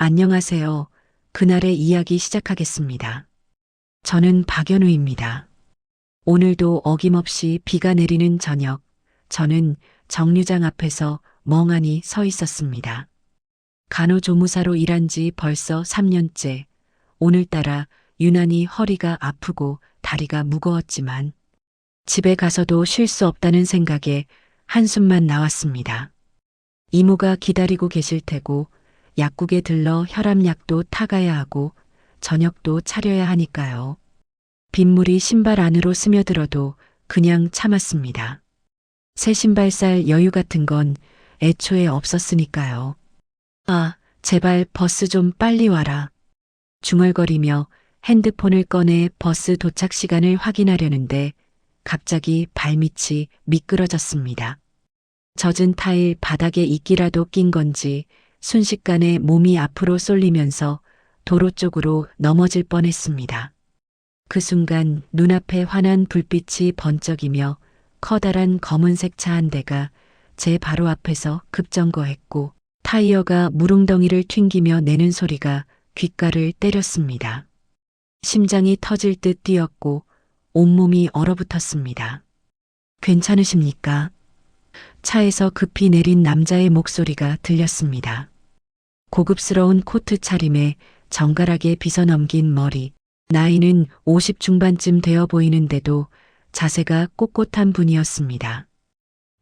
안녕하세요. 그날의 이야기 시작하겠습니다. 저는 박연우입니다. 오늘도 어김없이 비가 내리는 저녁, 저는 정류장 앞에서 멍하니 서 있었습니다. 간호조무사로 일한 지 벌써 3년째, 오늘따라 유난히 허리가 아프고 다리가 무거웠지만 집에 가서도 쉴 수 없다는 생각에 한숨만 나왔습니다. 이모가 기다리고 계실 테고 약국에 들러 혈압약도 타가야 하고 저녁도 차려야 하니까요. 빗물이 신발 안으로 스며들어도 그냥 참았습니다. 새 신발 살 여유 같은 건 애초에 없었으니까요. 아, 제발 버스 좀 빨리 와라. 중얼거리며 핸드폰을 꺼내 버스 도착 시간을 확인하려는데 갑자기 발밑이 미끄러졌습니다. 젖은 타일 바닥에 이끼라도 낀 건지 순식간에 몸이 앞으로 쏠리면서 도로 쪽으로 넘어질 뻔했습니다. 그 순간 눈앞에 환한 불빛이 번쩍이며 커다란 검은색 차 한 대가 제 바로 앞에서 급정거했고 타이어가 무릉덩이를 튕기며 내는 소리가 귓가를 때렸습니다. 심장이 터질 듯 뛰었고 온몸이 얼어붙었습니다. 괜찮으십니까? 차에서 급히 내린 남자의 목소리가 들렸습니다. 고급스러운 코트 차림에 정갈하게 빗어넘긴 머리, 나이는 50 중반쯤 되어 보이는데도 자세가 꼿꼿한 분이었습니다.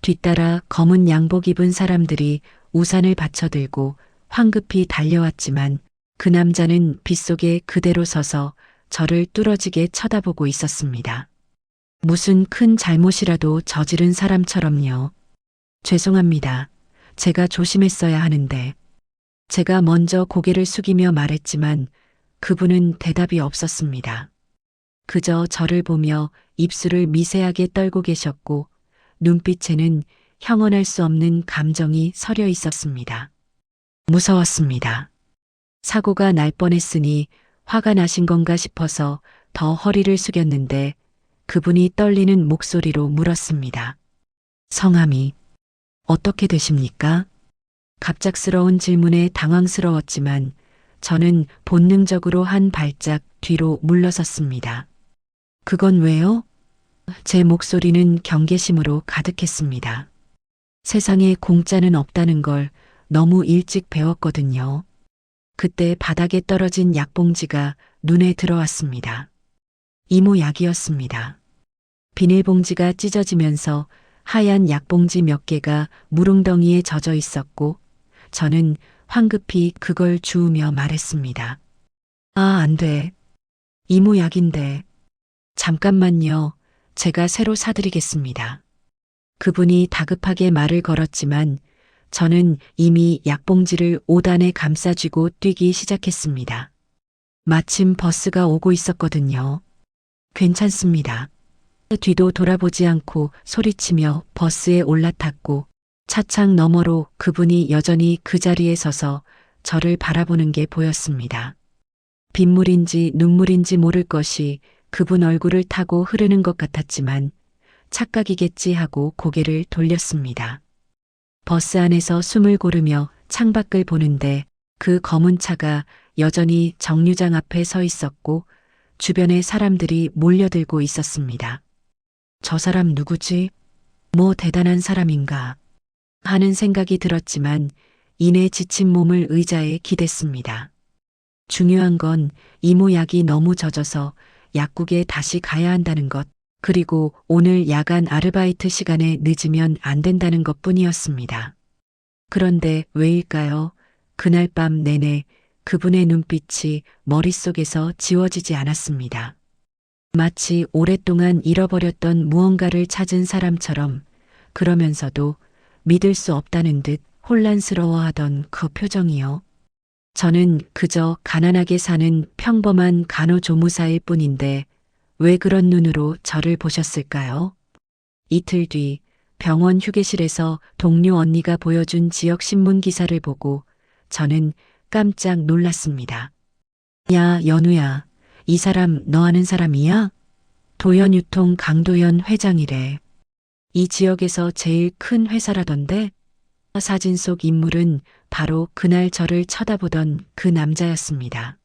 뒤따라 검은 양복 입은 사람들이 우산을 받쳐들고 황급히 달려왔지만 그 남자는 빗속에 그대로 서서 저를 뚫어지게 쳐다보고 있었습니다. 무슨 큰 잘못이라도 저지른 사람처럼요. 죄송합니다. 제가 조심했어야 하는데. 제가 먼저 고개를 숙이며 말했지만 그분은 대답이 없었습니다. 그저 저를 보며 입술을 미세하게 떨고 계셨고 눈빛에는 형언할 수 없는 감정이 서려 있었습니다. 무서웠습니다. 사고가 날 뻔했으니 화가 나신 건가 싶어서 더 허리를 숙였는데 그분이 떨리는 목소리로 물었습니다. 성함이 어떻게 되십니까? 갑작스러운 질문에 당황스러웠지만 저는 본능적으로 한 발짝 뒤로 물러섰습니다. 그건 왜요? 제 목소리는 경계심으로 가득했습니다. 세상에 공짜는 없다는 걸 너무 일찍 배웠거든요. 그때 바닥에 떨어진 약봉지가 눈에 들어왔습니다. 이모 약이었습니다. 비닐봉지가 찢어지면서 하얀 약봉지 몇 개가 무릉덩이에 젖어 있었고 저는 황급히 그걸 주우며 말했습니다. 아, 안 돼. 이모 약인데. 잠깐만요. 제가 새로 사드리겠습니다. 그분이 다급하게 말을 걸었지만 저는 이미 약봉지를 5단에 감싸쥐고 뛰기 시작했습니다. 마침 버스가 오고 있었거든요. 괜찮습니다. 뒤도 돌아보지 않고 소리치며 버스에 올라탔고 차창 너머로 그분이 여전히 그 자리에 서서 저를 바라보는 게 보였습니다. 빗물인지 눈물인지 모를 것이 그분 얼굴을 타고 흐르는 것 같았지만 착각이겠지 하고 고개를 돌렸습니다. 버스 안에서 숨을 고르며 창밖을 보는데 그 검은 차가 여전히 정류장 앞에 서 있었고 주변에 사람들이 몰려들고 있었습니다. 저 사람 누구지? 뭐 대단한 사람인가? 하는 생각이 들었지만 이내 지친 몸을 의자에 기댔습니다. 중요한 건 이모 약이 너무 젖어서 약국에 다시 가야 한다는 것, 그리고 오늘 야간 아르바이트 시간에 늦으면 안 된다는 것 뿐이었습니다. 그런데 왜일까요? 그날 밤 내내 그분의 눈빛이 머릿속에서 지워지지 않았습니다. 마치 오랫동안 잃어버렸던 무언가를 찾은 사람처럼 그러면서도 믿을 수 없다는 듯 혼란스러워하던 그 표정이요. 저는 그저 가난하게 사는 평범한 간호조무사일 뿐인데 왜 그런 눈으로 저를 보셨을까요? 이틀 뒤 병원 휴게실에서 동료 언니가 보여준 지역 신문 기사를 보고 저는 깜짝 놀랐습니다. 야, 연우야. 이 사람 너 아는 사람이야? 도연유통 강도연 회장이래. 이 지역에서 제일 큰 회사라던데? 사진 속 인물은 바로 그날 저를 쳐다보던 그 남자였습니다.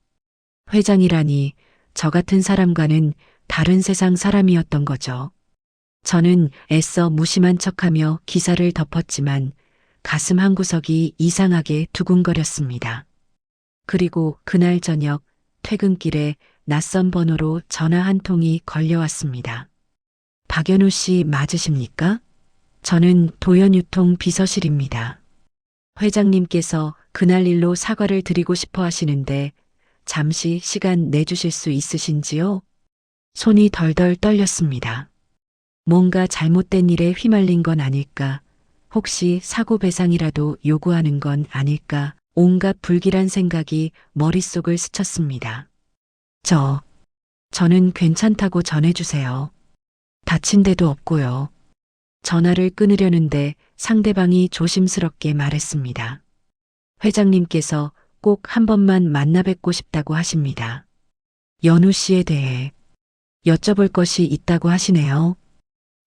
회장이라니 저 같은 사람과는 다른 세상 사람이었던 거죠. 저는 애써 무심한 척하며 기사를 덮었지만 가슴 한구석이 이상하게 두근거렸습니다. 그리고 그날 저녁 퇴근길에 낯선 번호로 전화 한 통이 걸려왔습니다. 박연우 씨 맞으십니까? 저는 도연유통 비서실입니다. 회장님께서 그날 일로 사과를 드리고 싶어 하시는데 잠시 시간 내주실 수 있으신지요? 손이 덜덜 떨렸습니다. 뭔가 잘못된 일에 휘말린 건 아닐까? 혹시 사고 배상이라도 요구하는 건 아닐까? 온갖 불길한 생각이 머릿속을 스쳤습니다. 저는 괜찮다고 전해주세요. 다친 데도 없고요. 전화를 끊으려는데 상대방이 조심스럽게 말했습니다. 회장님께서 꼭 한 번만 만나 뵙고 싶다고 하십니다. 연우 씨에 대해 여쭤볼 것이 있다고 하시네요.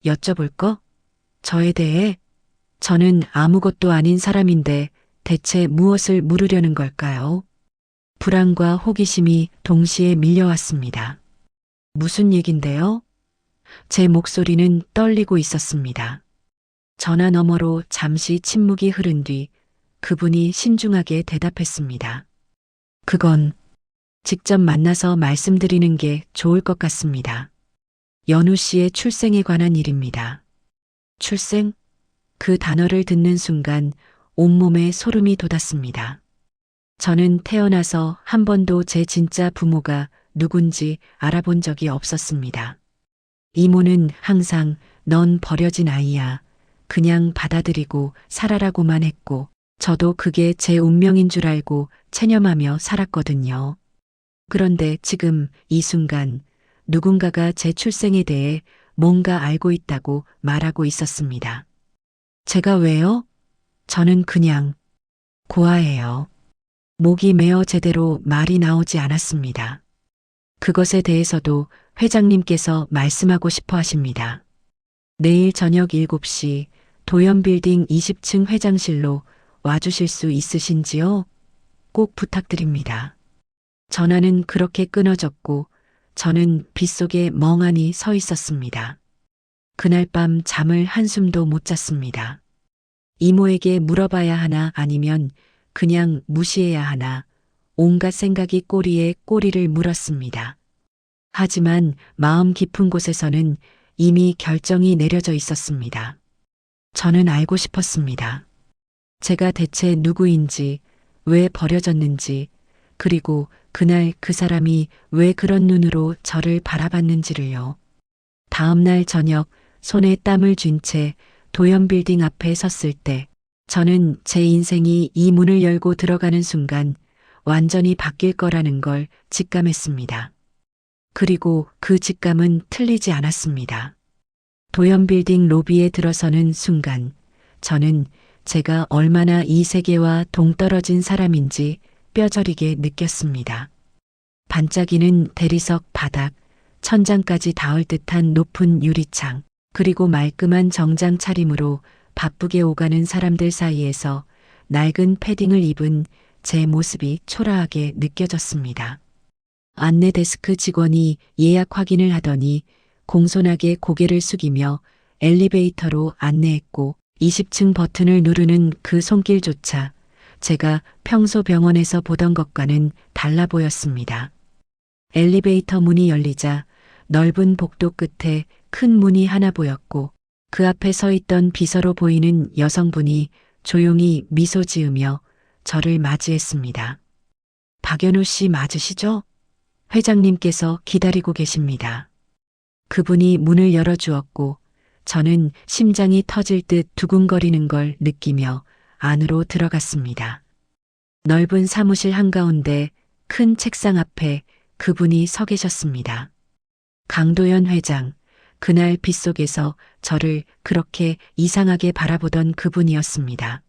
여쭤볼 거? 저에 대해? 저는 아무것도 아닌 사람인데 대체 무엇을 물으려는 걸까요? 불안과 호기심이 동시에 밀려왔습니다. 무슨 얘긴데요? 제 목소리는 떨리고 있었습니다. 전화 너머로 잠시 침묵이 흐른 뒤 그분이 신중하게 대답했습니다. 그건 직접 만나서 말씀드리는 게 좋을 것 같습니다. 연우 씨의 출생에 관한 일입니다. 출생? 그 단어를 듣는 순간 온몸에 소름이 돋았습니다. 저는 태어나서 한 번도 제 진짜 부모가 누군지 알아본 적이 없었습니다. 이모는 항상 넌 버려진 아이야. 그냥 받아들이고 살아라고만 했고 저도 그게 제 운명인 줄 알고 체념하며 살았거든요. 그런데 지금 이 순간 누군가가 제 출생에 대해 뭔가 알고 있다고 말하고 있었습니다. 제가 왜요? 저는 그냥 고아예요. 목이 메어 제대로 말이 나오지 않았습니다. 그것에 대해서도 회장님께서 말씀하고 싶어 하십니다. 내일 저녁 7시 도연빌딩 20층 회장실로 와주실 수 있으신지요? 꼭 부탁드립니다. 전화는 그렇게 끊어졌고 저는 빗속에 멍하니 서 있었습니다. 그날 밤 잠을 한숨도 못 잤습니다. 이모에게 물어봐야 하나 아니면 그냥 무시해야 하나 온갖 생각이 꼬리에 꼬리를 물었습니다. 하지만 마음 깊은 곳에서는 이미 결정이 내려져 있었습니다. 저는 알고 싶었습니다. 제가 대체 누구인지, 왜 버려졌는지, 그리고 그날 그 사람이 왜 그런 눈으로 저를 바라봤는지를요. 다음 날 저녁 손에 땀을 쥔 채 도연빌딩 앞에 섰을 때 저는 제 인생이 이 문을 열고 들어가는 순간 완전히 바뀔 거라는 걸 직감했습니다. 그리고 그 직감은 틀리지 않았습니다. 도연빌딩 로비에 들어서는 순간 저는 제가 얼마나 이 세계와 동떨어진 사람인지 뼈저리게 느꼈습니다. 반짝이는 대리석 바닥, 천장까지 닿을 듯한 높은 유리창, 그리고 말끔한 정장 차림으로 바쁘게 오가는 사람들 사이에서 낡은 패딩을 입은 제 모습이 초라하게 느껴졌습니다. 안내 데스크 직원이 예약 확인을 하더니 공손하게 고개를 숙이며 엘리베이터로 안내했고 20층 버튼을 누르는 그 손길조차 제가 평소 병원에서 보던 것과는 달라 보였습니다. 엘리베이터 문이 열리자 넓은 복도 끝에 큰 문이 하나 보였고 그 앞에 서 있던 비서로 보이는 여성분이 조용히 미소 지으며 저를 맞이했습니다. 박연우 씨 맞으시죠? 회장님께서 기다리고 계십니다. 그분이 문을 열어주었고 저는 심장이 터질 듯 두근거리는 걸 느끼며 안으로 들어갔습니다. 넓은 사무실 한가운데 큰 책상 앞에 그분이 서 계셨습니다. 강도연 회장, 그날 빗속에서 저를 그렇게 이상하게 바라보던 그분이었습니다.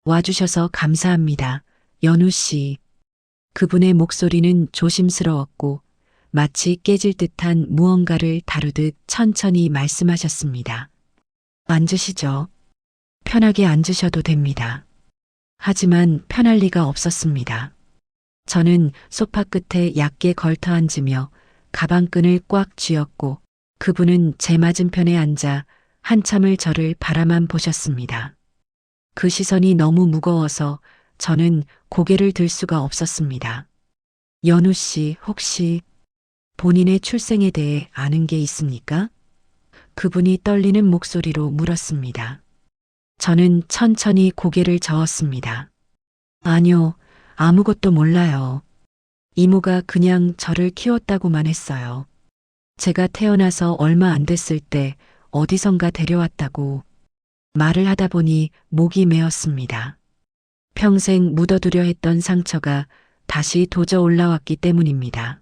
와주셔서 감사합니다. 연우 씨. 그분의 목소리는 조심스러웠고 마치 깨질 듯한 무언가를 다루듯 천천히 말씀하셨습니다. 앉으시죠. 편하게 앉으셔도 됩니다. 하지만 편할 리가 없었습니다. 저는 소파 끝에 얕게 걸터 앉으며 가방끈을 꽉 쥐었고 그분은 제 맞은편에 앉아 한참을 저를 바라만 보셨습니다. 그 시선이 너무 무거워서 저는 고개를 들 수가 없었습니다. 연우 씨, 혹시 본인의 출생에 대해 아는 게 있습니까? 그분이 떨리는 목소리로 물었습니다. 저는 천천히 고개를 저었습니다. 아니요, 아무것도 몰라요. 이모가 그냥 저를 키웠다고만 했어요. 제가 태어나서 얼마 안 됐을 때 어디선가 데려왔다고. 말을 하다 보니 목이 메었습니다. 평생 묻어두려 했던 상처가 다시 도져 올라왔기 때문입니다.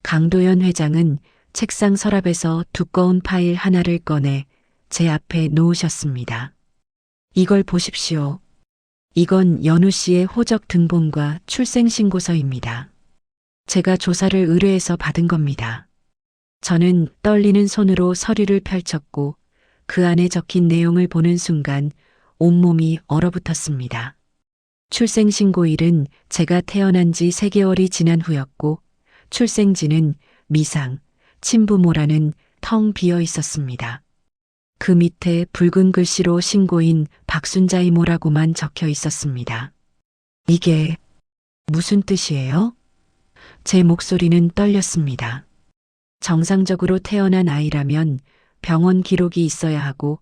강도연 회장은 책상 서랍에서 두꺼운 파일 하나를 꺼내 제 앞에 놓으셨습니다. 이걸 보십시오. 이건 연우 씨의 호적 등본과 출생신고서입니다. 제가 조사를 의뢰해서 받은 겁니다. 저는 떨리는 손으로 서류를 펼쳤고 그 안에 적힌 내용을 보는 순간 온몸이 얼어붙었습니다. 출생신고일은 제가 태어난 지 3개월이 지난 후였고 출생지는 미상, 친부모라는 텅 비어 있었습니다. 그 밑에 붉은 글씨로 신고인 박순자 이모라고만 적혀 있었습니다. 이게 무슨 뜻이에요? 제 목소리는 떨렸습니다. 정상적으로 태어난 아이라면 병원 기록이 있어야 하고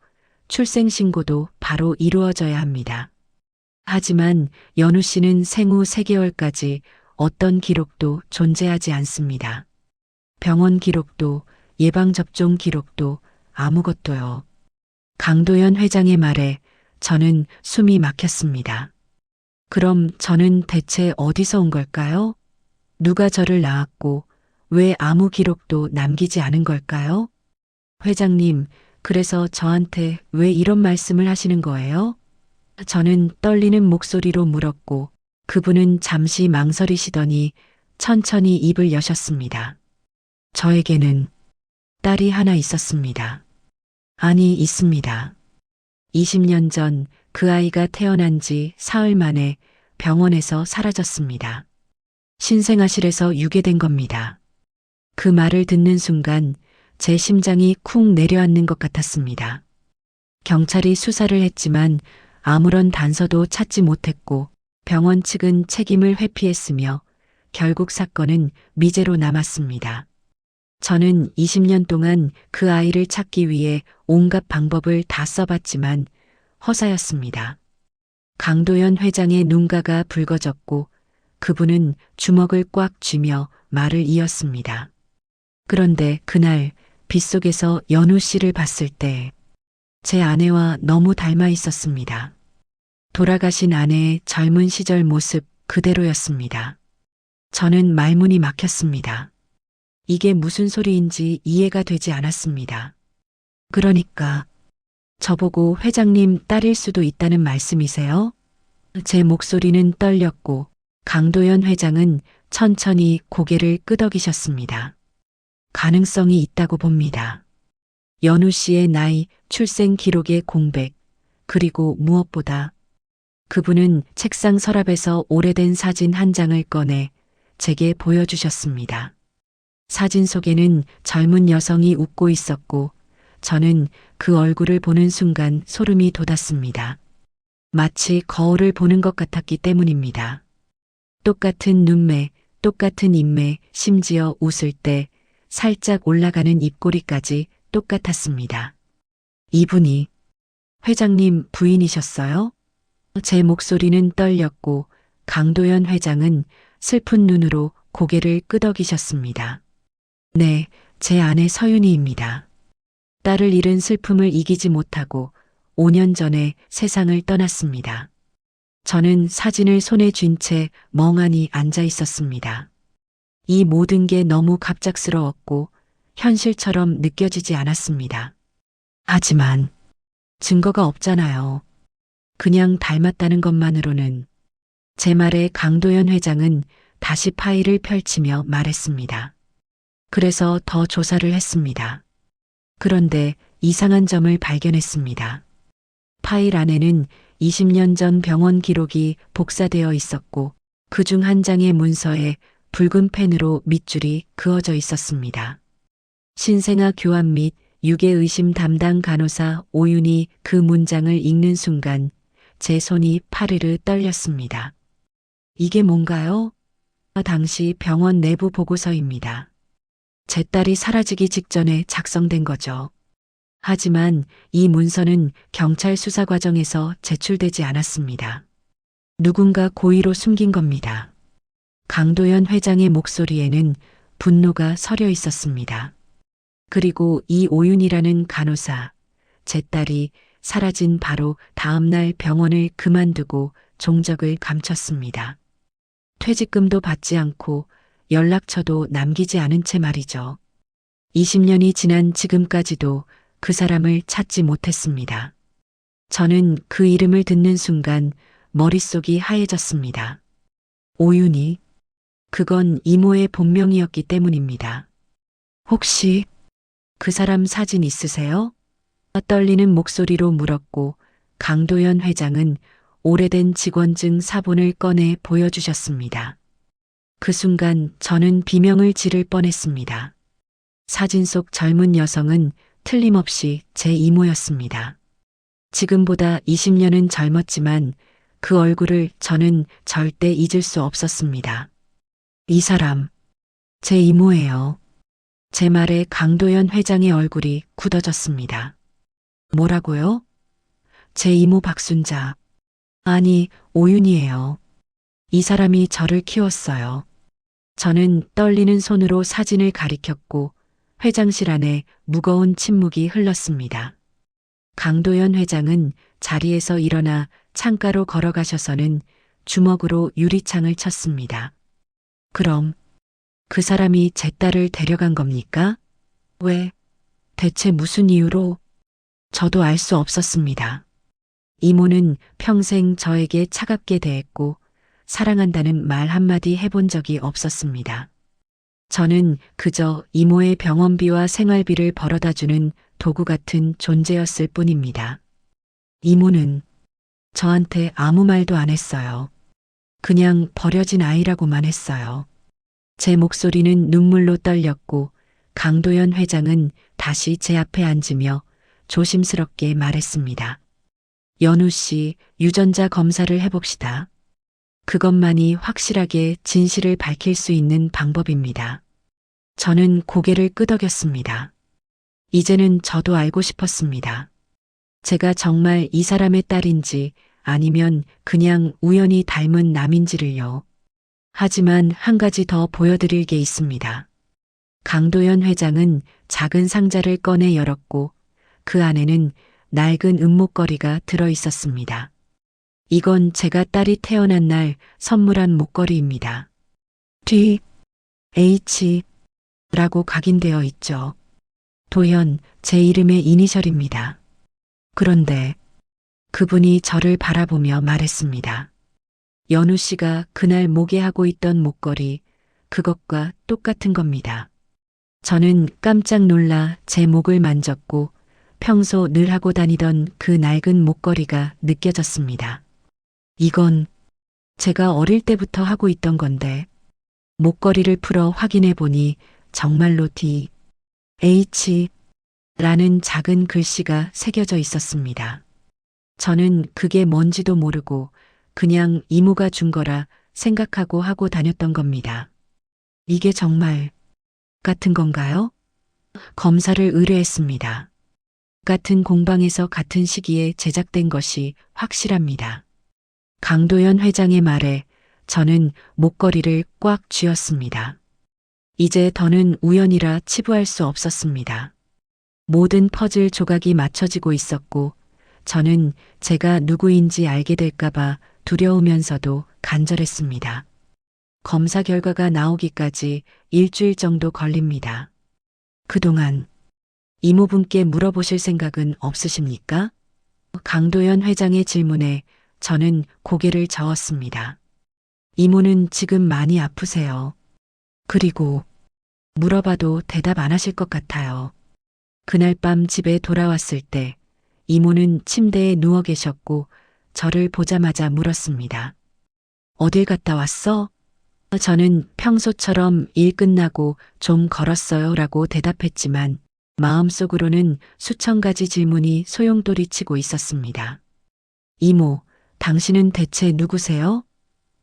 출생신고도 바로 이루어져야 합니다. 하지만 연우 씨는 생후 3개월까지 어떤 기록도 존재하지 않습니다. 병원 기록도 예방접종 기록도 아무것도요. 강도연 회장의 말에 저는 숨이 막혔습니다. 그럼 저는 대체 어디서 온 걸까요? 누가 저를 낳았고 왜 아무 기록도 남기지 않은 걸까요? 회장님, 그래서 저한테 왜 이런 말씀을 하시는 거예요? 저는 떨리는 목소리로 물었고 그분은 잠시 망설이시더니 천천히 입을 여셨습니다. 저에게는 딸이 하나 있었습니다. 아니, 있습니다. 20년 전 그 아이가 태어난 지 사흘 만에 병원에서 사라졌습니다. 신생아실에서 유괴된 겁니다. 그 말을 듣는 순간 제 심장이 쿵 내려앉는 것 같았습니다. 경찰이 수사를 했지만 아무런 단서도 찾지 못했고 병원 측은 책임을 회피했으며 결국 사건은 미제로 남았습니다. 저는 20년 동안 그 아이를 찾기 위해 온갖 방법을 다 써봤지만 허사였습니다. 강도연 회장의 눈가가 붉어졌고 그분은 주먹을 꽉 쥐며 말을 이었습니다. 그런데 그날 빗속에서 연우 씨를 봤을 때 제 아내와 너무 닮아 있었습니다. 돌아가신 아내의 젊은 시절 모습 그대로였습니다. 저는 말문이 막혔습니다. 이게 무슨 소리인지 이해가 되지 않았습니다. 그러니까 저보고 회장님 딸일 수도 있다는 말씀이세요? 제 목소리는 떨렸고 강도연 회장은 천천히 고개를 끄덕이셨습니다. 가능성이 있다고 봅니다. 연우 씨의 나이, 출생 기록의 공백, 그리고 무엇보다 그분은 책상 서랍에서 오래된 사진 한 장을 꺼내 제게 보여주셨습니다. 사진 속에는 젊은 여성이 웃고 있었고 저는 그 얼굴을 보는 순간 소름이 돋았습니다. 마치 거울을 보는 것 같았기 때문입니다. 똑같은 눈매, 똑같은 인매, 심지어 웃을 때 살짝 올라가는 입꼬리까지 똑같았습니다. 이분이 회장님 부인이셨어요? 제 목소리는 떨렸고 강도연 회장은 슬픈 눈으로 고개를 끄덕이셨습니다. 네, 제 아내 서윤이입니다. 딸을 잃은 슬픔을 이기지 못하고 5년 전에 세상을 떠났습니다. 저는 사진을 손에 쥔 채 멍하니 앉아 있었습니다. 이 모든 게 너무 갑작스러웠고 현실처럼 느껴지지 않았습니다. 하지만 증거가 없잖아요. 그냥 닮았다는 것만으로는. 제 말에 강도연 회장은 다시 파일을 펼치며 말했습니다. 그래서 더 조사를 했습니다. 그런데 이상한 점을 발견했습니다. 파일 안에는 20년 전 병원 기록이 복사되어 있었고 그 중 한 장의 문서에 붉은 펜으로 밑줄이 그어져 있었습니다. 신생아 교환 및 유괴의심 담당 간호사 오윤이 그 문장을 읽는 순간 제 손이 파르르 떨렸습니다. 이게 뭔가요? 당시 병원 내부 보고서입니다. 제 딸이 사라지기 직전에 작성된 거죠. 하지만 이 문서는 경찰 수사 과정에서 제출되지 않았습니다. 누군가 고의로 숨긴 겁니다. 강도연 회장의 목소리에는 분노가 서려 있었습니다. 그리고 이 오윤이라는 간호사, 제 딸이 사라진 바로 다음 날 병원을 그만두고 종적을 감췄습니다. 퇴직금도 받지 않고 연락처도 남기지 않은 채 말이죠. 20년이 지난 지금까지도 그 사람을 찾지 못했습니다. 저는 그 이름을 듣는 순간 머릿속이 하얘졌습니다. 오윤희. 그건 이모의 본명이었기 때문입니다. 혹시 그 사람 사진 있으세요? 떨리는 목소리로 물었고 강도연 회장은 오래된 직원증 사본을 꺼내 보여주셨습니다. 그 순간 저는 비명을 지를 뻔했습니다. 사진 속 젊은 여성은 틀림없이 제 이모였습니다. 지금보다 20년은 젊었지만 그 얼굴을 저는 절대 잊을 수 없었습니다. 이 사람, 제 이모예요. 제 말에 강도연 회장의 얼굴이 굳어졌습니다. 뭐라고요? 제 이모 박순자. 아니, 오윤이에요. 이 사람이 저를 키웠어요. 저는 떨리는 손으로 사진을 가리켰고 회장실 안에 무거운 침묵이 흘렀습니다. 강도연 회장은 자리에서 일어나 창가로 걸어가셔서는 주먹으로 유리창을 쳤습니다. 그럼 그 사람이 제 딸을 데려간 겁니까? 왜? 대체 무슨 이유로? 저도 알 수 없었습니다. 이모는 평생 저에게 차갑게 대했고 사랑한다는 말 한마디 해본 적이 없었습니다. 저는 그저 이모의 병원비와 생활비를 벌어다주는 도구 같은 존재였을 뿐입니다. 이모는 저한테 아무 말도 안 했어요. 그냥 버려진 아이라고만 했어요. 제 목소리는 눈물로 떨렸고 강도연 회장은 다시 제 앞에 앉으며 조심스럽게 말했습니다. 연우 씨, 유전자 검사를 해봅시다. 그것만이 확실하게 진실을 밝힐 수 있는 방법입니다. 저는 고개를 끄덕였습니다. 이제는 저도 알고 싶었습니다. 제가 정말 이 사람의 딸인지 아니면 그냥 우연히 닮은 남인지를요. 하지만 한 가지 더 보여드릴 게 있습니다. 강도연 회장은 작은 상자를 꺼내 열었고 그 안에는 낡은 은목걸이가 들어 있었습니다. 이건 제가 딸이 태어난 날 선물한 목걸이입니다. 뒤, H라고 각인되어 있죠. 도연, 제 이름의 이니셜입니다. 그런데 그분이 저를 바라보며 말했습니다. 연우 씨가 그날 목에 하고 있던 목걸이, 그것과 똑같은 겁니다. 저는 깜짝 놀라 제 목을 만졌고 평소 늘 하고 다니던 그 낡은 목걸이가 느껴졌습니다. 이건 제가 어릴 때부터 하고 있던 건데 목걸이를 풀어 확인해 보니 정말로 DH라는 작은 글씨가 새겨져 있었습니다. 저는 그게 뭔지도 모르고 그냥 이모가 준 거라 생각하고 하고 다녔던 겁니다. 이게 정말 같은 건가요? 검사를 의뢰했습니다. 같은 공방에서 같은 시기에 제작된 것이 확실합니다. 강도연 회장의 말에 저는 목걸이를 꽉 쥐었습니다. 이제 더는 우연이라 치부할 수 없었습니다. 모든 퍼즐 조각이 맞춰지고 있었고 저는 제가 누구인지 알게 될까봐 두려우면서도 간절했습니다. 검사 결과가 나오기까지 일주일 정도 걸립니다. 그동안 이모분께 물어보실 생각은 없으십니까? 강도연 회장의 질문에 저는 고개를 저었습니다. 이모는 지금 많이 아프세요. 그리고 물어봐도 대답 안 하실 것 같아요. 그날 밤 집에 돌아왔을 때 이모는 침대에 누워 계셨고 저를 보자마자 물었습니다. 어딜 갔다 왔어? 저는 평소처럼 일 끝나고 좀 걸었어요 라고 대답했지만 마음속으로는 수천 가지 질문이 소용돌이치고 있었습니다. 이모, 당신은 대체 누구세요?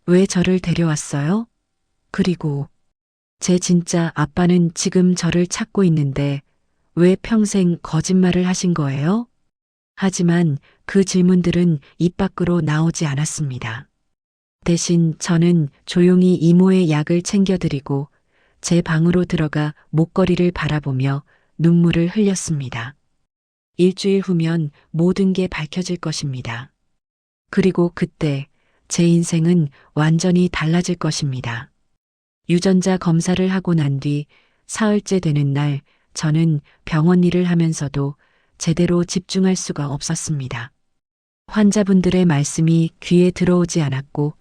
왜 저를 데려왔어요? 그리고 제 진짜 아빠는 지금 저를 찾고 있는데 왜 평생 거짓말을 하신 거예요? 하지만 그 질문들은 입 밖으로 나오지 않았습니다. 대신 저는 조용히 이모의 약을 챙겨드리고 제 방으로 들어가 목걸이를 바라보며 눈물을 흘렸습니다. 일주일 후면 모든 게 밝혀질 것입니다. 그리고 그때 제 인생은 완전히 달라질 것입니다. 유전자 검사를 하고 난 뒤 사흘째 되는 날 저는 병원 일을 하면서도 제대로 집중할 수가 없었습니다. 환자분들의 말씀이 귀에 들어오지 않았고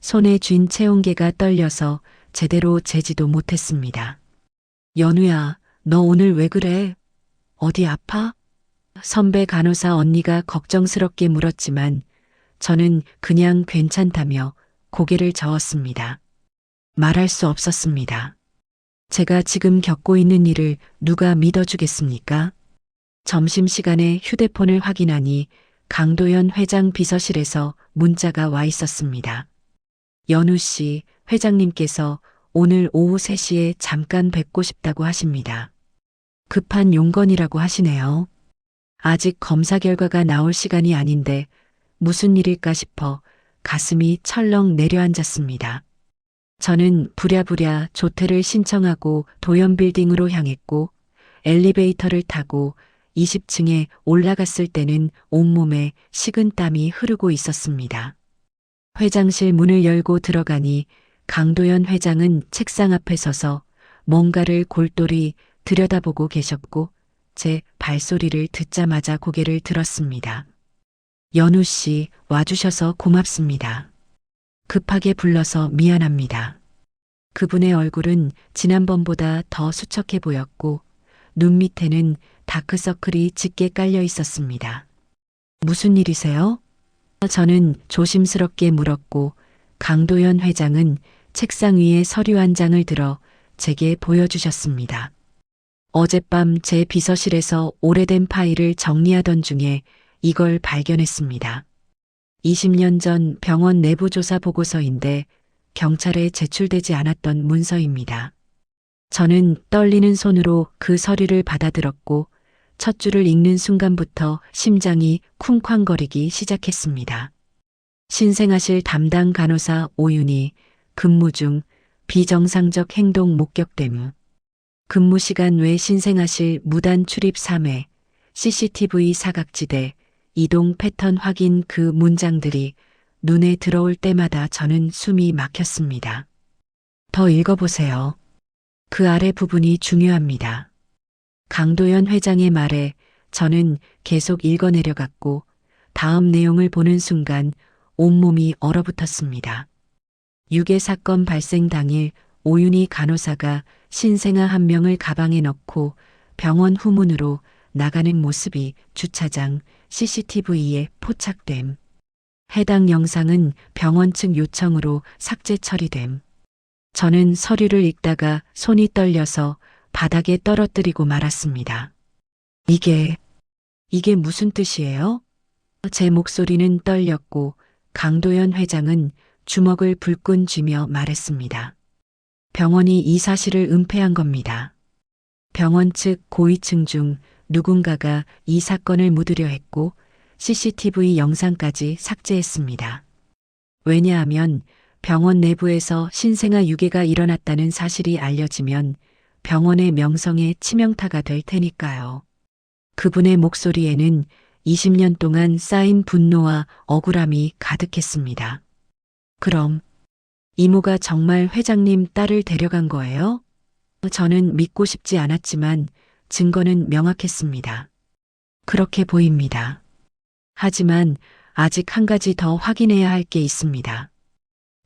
손에 쥔 체온계가 떨려서 제대로 재지도 못했습니다. 연우야, 너 오늘 왜 그래? 어디 아파? 선배 간호사 언니가 걱정스럽게 물었지만 저는 그냥 괜찮다며 고개를 저었습니다. 말할 수 없었습니다. 제가 지금 겪고 있는 일을 누가 믿어주겠습니까? 점심시간에 휴대폰을 확인하니 강도연 회장 비서실에서 문자가 와 있었습니다. 연우 씨, 회장님께서 오늘 오후 3시에 잠깐 뵙고 싶다고 하십니다. 급한 용건이라고 하시네요. 아직 검사 결과가 나올 시간이 아닌데 무슨 일일까 싶어 가슴이 철렁 내려앉았습니다. 저는 부랴부랴 조퇴를 신청하고 도연빌딩으로 향했고 엘리베이터를 타고 20층에 올라갔을 때는 온몸에 식은땀이 흐르고 있었습니다. 회장실 문을 열고 들어가니 강도연 회장은 책상 앞에 서서 뭔가를 골똘히 들여다보고 계셨고 제 발소리를 듣자마자 고개를 들었습니다. 연우 씨, 와주셔서 고맙습니다. 급하게 불러서 미안합니다. 그분의 얼굴은 지난번보다 더 수척해 보였고 눈 밑에는 다크서클이 짙게 깔려 있었습니다. 무슨 일이세요? 저는 조심스럽게 물었고 강도연 회장은 책상 위에 서류 한 장을 들어 제게 보여주셨습니다. 어젯밤 제 비서실에서 오래된 파일을 정리하던 중에 이걸 발견했습니다. 20년 전 병원 내부조사 보고서인데 경찰에 제출되지 않았던 문서입니다. 저는 떨리는 손으로 그 서류를 받아들었고 첫 줄을 읽는 순간부터 심장이 쿵쾅거리기 시작했습니다. 신생아실 담당 간호사 오윤희, 근무 중 비정상적 행동 목격됨. 근무 시간 외 신생아실 무단 출입 3회, CCTV 사각지대, 이동 패턴 확인 그 문장들이 눈에 들어올 때마다 저는 숨이 막혔습니다. 더 읽어보세요. 그 아래 부분이 중요합니다. 강도연 회장의 말에 저는 계속 읽어내려갔고 다음 내용을 보는 순간 온몸이 얼어붙었습니다. 유괴 사건 발생 당일 오윤희 간호사가 신생아 한 명을 가방에 넣고 병원 후문으로 나가는 모습이 주차장 CCTV에 포착됨. 해당 영상은 병원 측 요청으로 삭제 처리됨. 저는 서류를 읽다가 손이 떨려서 바닥에 떨어뜨리고 말았습니다. 이게 무슨 뜻이에요? 제 목소리는 떨렸고 강도연 회장은 주먹을 불끈 쥐며 말했습니다. 병원이 이 사실을 은폐한 겁니다. 병원 측 고위층 중 누군가가 이 사건을 묻으려 했고 CCTV 영상까지 삭제했습니다. 왜냐하면 병원 내부에서 신생아 유괴가 일어났다는 사실이 알려지면 병원의 명성에 치명타가 될 테니까요. 그분의 목소리에는 20년 동안 쌓인 분노와 억울함이 가득했습니다. 그럼 이모가 정말 회장님 딸을 데려간 거예요? 저는 믿고 싶지 않았지만 증거는 명확했습니다. 그렇게 보입니다. 하지만 아직 한 가지 더 확인해야 할 게 있습니다.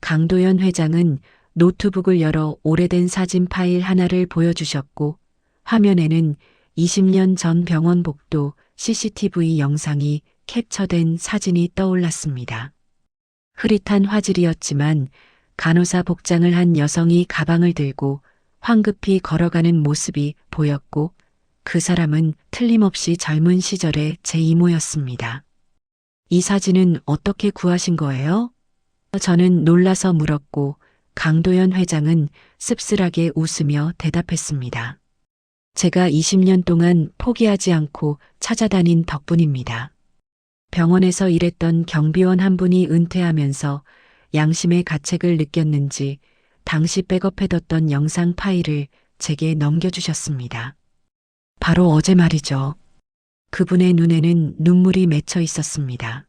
강도연 회장은 노트북을 열어 오래된 사진 파일 하나를 보여주셨고 화면에는 20년 전 병원 복도 CCTV 영상이 캡처된 사진이 떠올랐습니다. 흐릿한 화질이었지만 간호사 복장을 한 여성이 가방을 들고 황급히 걸어가는 모습이 보였고 그 사람은 틀림없이 젊은 시절의 제 이모였습니다. 이 사진은 어떻게 구하신 거예요? 저는 놀라서 물었고 강도연 회장은 씁쓸하게 웃으며 대답했습니다. 제가 20년 동안 포기하지 않고 찾아다닌 덕분입니다. 병원에서 일했던 경비원 한 분이 은퇴하면서 양심의 가책을 느꼈는지 당시 백업해뒀던 영상 파일을 제게 넘겨주셨습니다. 바로 어제 말이죠. 그분의 눈에는 눈물이 맺혀 있었습니다.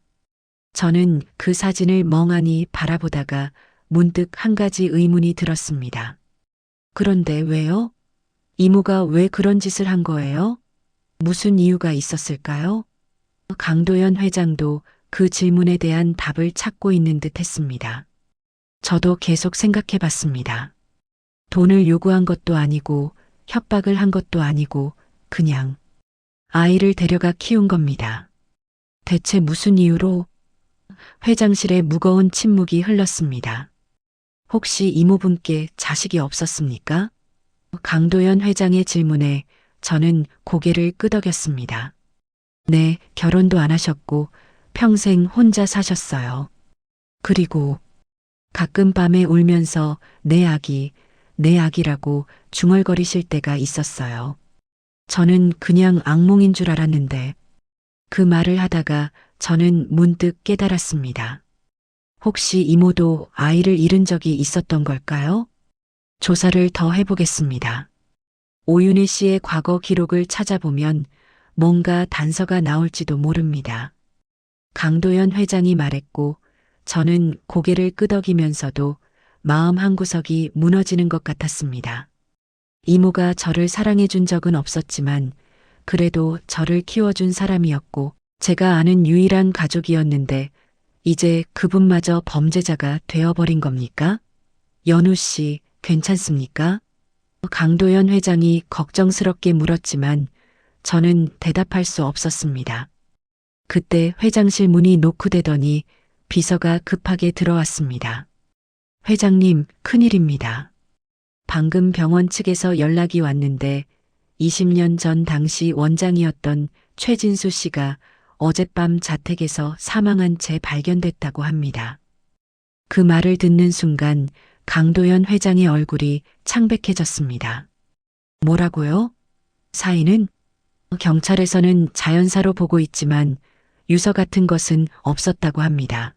저는 그 사진을 멍하니 바라보다가 문득 한 가지 의문이 들었습니다. 그런데 왜요? 이모가 왜 그런 짓을 한 거예요? 무슨 이유가 있었을까요? 강도연 회장도 그 질문에 대한 답을 찾고 있는 듯 했습니다. 저도 계속 생각해 봤습니다. 돈을 요구한 것도 아니고 협박을 한 것도 아니고 그냥 아이를 데려가 키운 겁니다. 대체 무슨 이유로? 회장실에 무거운 침묵이 흘렀습니다. 혹시 이모분께 자식이 없었습니까? 강도연 회장의 질문에 저는 고개를 끄덕였습니다. 네, 결혼도 안 하셨고 평생 혼자 사셨어요. 그리고 가끔 밤에 울면서 내 아기라고 중얼거리실 때가 있었어요. 저는 그냥 악몽인 줄 알았는데 그 말을 하다가 저는 문득 깨달았습니다. 혹시 이모도 아이를 잃은 적이 있었던 걸까요? 조사를 더 해보겠습니다. 오윤희 씨의 과거 기록을 찾아보면 뭔가 단서가 나올지도 모릅니다. 강도연 회장이 말했고 저는 고개를 끄덕이면서도 마음 한구석이 무너지는 것 같았습니다. 이모가 저를 사랑해 준 적은 없었지만 그래도 저를 키워준 사람이었고 제가 아는 유일한 가족이었는데 이제 그분마저 범죄자가 되어버린 겁니까? 연우 씨, 괜찮습니까? 강도연 회장이 걱정스럽게 물었지만 저는 대답할 수 없었습니다. 그때 회장실 문이 노크되더니 비서가 급하게 들어왔습니다. 회장님, 큰일입니다. 방금 병원 측에서 연락이 왔는데 20년 전 당시 원장이었던 최진수 씨가 어젯밤 자택에서 사망한 채 발견됐다고 합니다. 그 말을 듣는 순간 강도연 회장의 얼굴이 창백해졌습니다. 뭐라고요? 사인은? 경찰에서는 자연사로 보고 있지만 유서 같은 것은 없었다고 합니다.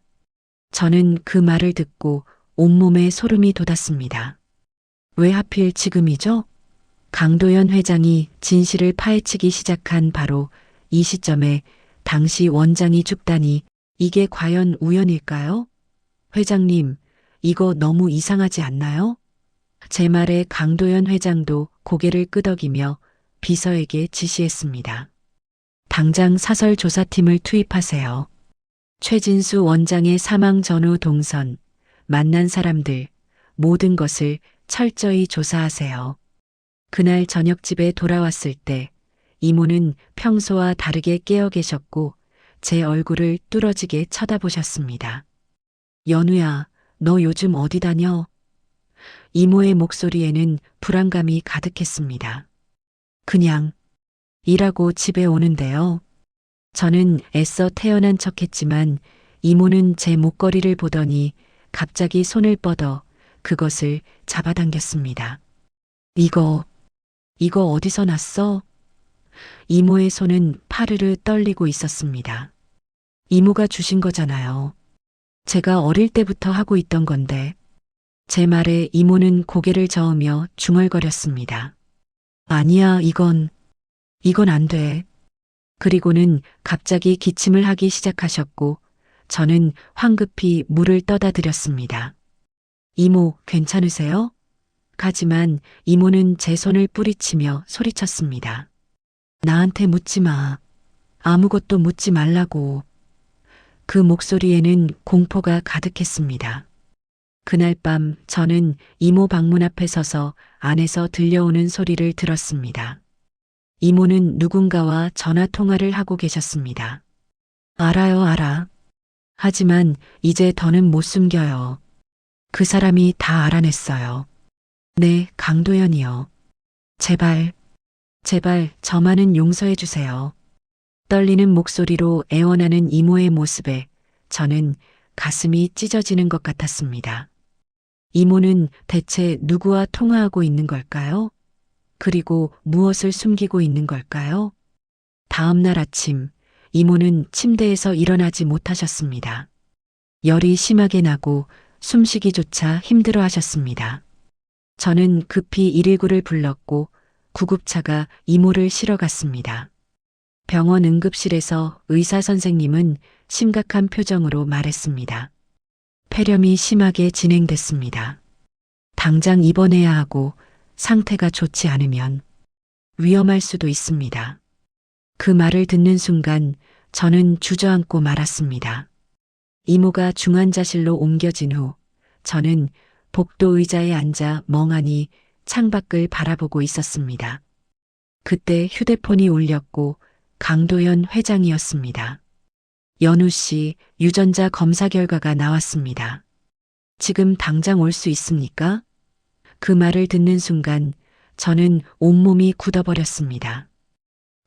저는 그 말을 듣고 온몸에 소름이 돋았습니다. 왜 하필 지금이죠? 강도연 회장이 진실을 파헤치기 시작한 바로 이 시점에 당시 원장이 죽다니 이게 과연 우연일까요? 회장님, 이거 너무 이상하지 않나요? 제 말에 강도연 회장도 고개를 끄덕이며 비서에게 지시했습니다. 당장 사설 조사팀을 투입하세요. 최진수 원장의 사망 전후 동선, 만난 사람들, 모든 것을 철저히 조사하세요. 그날 저녁 집에 돌아왔을 때 이모는 평소와 다르게 깨어 계셨고 제 얼굴을 뚫어지게 쳐다보셨습니다. 연우야, 너 요즘 어디 다녀? 이모의 목소리에는 불안감이 가득했습니다. 그냥 일하고 집에 오는데요. 저는 애써 태어난 척했지만 이모는 제 목걸이를 보더니 갑자기 손을 뻗어 그것을 잡아당겼습니다. 이거 어디서 났어? 이모의 손은 파르르 떨리고 있었습니다. 이모가 주신 거잖아요. 제가 어릴 때부터 하고 있던 건데. 제 말에 이모는 고개를 저으며 중얼거렸습니다. 아니야, 이건 안 돼. 그리고는 갑자기 기침을 하기 시작하셨고 저는 황급히 물을 떠다 드렸습니다. 이모, 괜찮으세요? 하지만 이모는 제 손을 뿌리치며 소리쳤습니다. 나한테 묻지 마. 아무것도 묻지 말라고. 그 목소리에는 공포가 가득했습니다. 그날 밤 저는 이모 방문 앞에 서서 안에서 들려오는 소리를 들었습니다. 이모는 누군가와 전화 통화를 하고 계셨습니다. 알아요, 알아. 하지만 이제 더는 못 숨겨요. 그 사람이 다 알아냈어요. 네, 강도연이요. 제발, 제발 저만은 용서해 주세요. 떨리는 목소리로 애원하는 이모의 모습에 저는 가슴이 찢어지는 것 같았습니다. 이모는 대체 누구와 통화하고 있는 걸까요? 그리고 무엇을 숨기고 있는 걸까요? 다음 날 아침, 이모는 침대에서 일어나지 못하셨습니다. 열이 심하게 나고 숨쉬기조차 힘들어 하셨습니다. 저는 급히 119를 불렀고 구급차가 이모를 실어 갔습니다. 병원 응급실에서 의사 선생님은 심각한 표정으로 말했습니다. 폐렴이 심하게 진행됐습니다. 당장 입원해야 하고 상태가 좋지 않으면 위험할 수도 있습니다. 그 말을 듣는 순간 저는 주저앉고 말았습니다. 이모가 중환자실로 옮겨진 후 저는 복도 의자에 앉아 멍하니 창밖을 바라보고 있었습니다. 그때 휴대폰이 울렸고 강도연 회장이었습니다. 연우 씨 유전자 검사 결과가 나왔습니다. 지금 당장 올 수 있습니까? 그 말을 듣는 순간 저는 온몸이 굳어버렸습니다.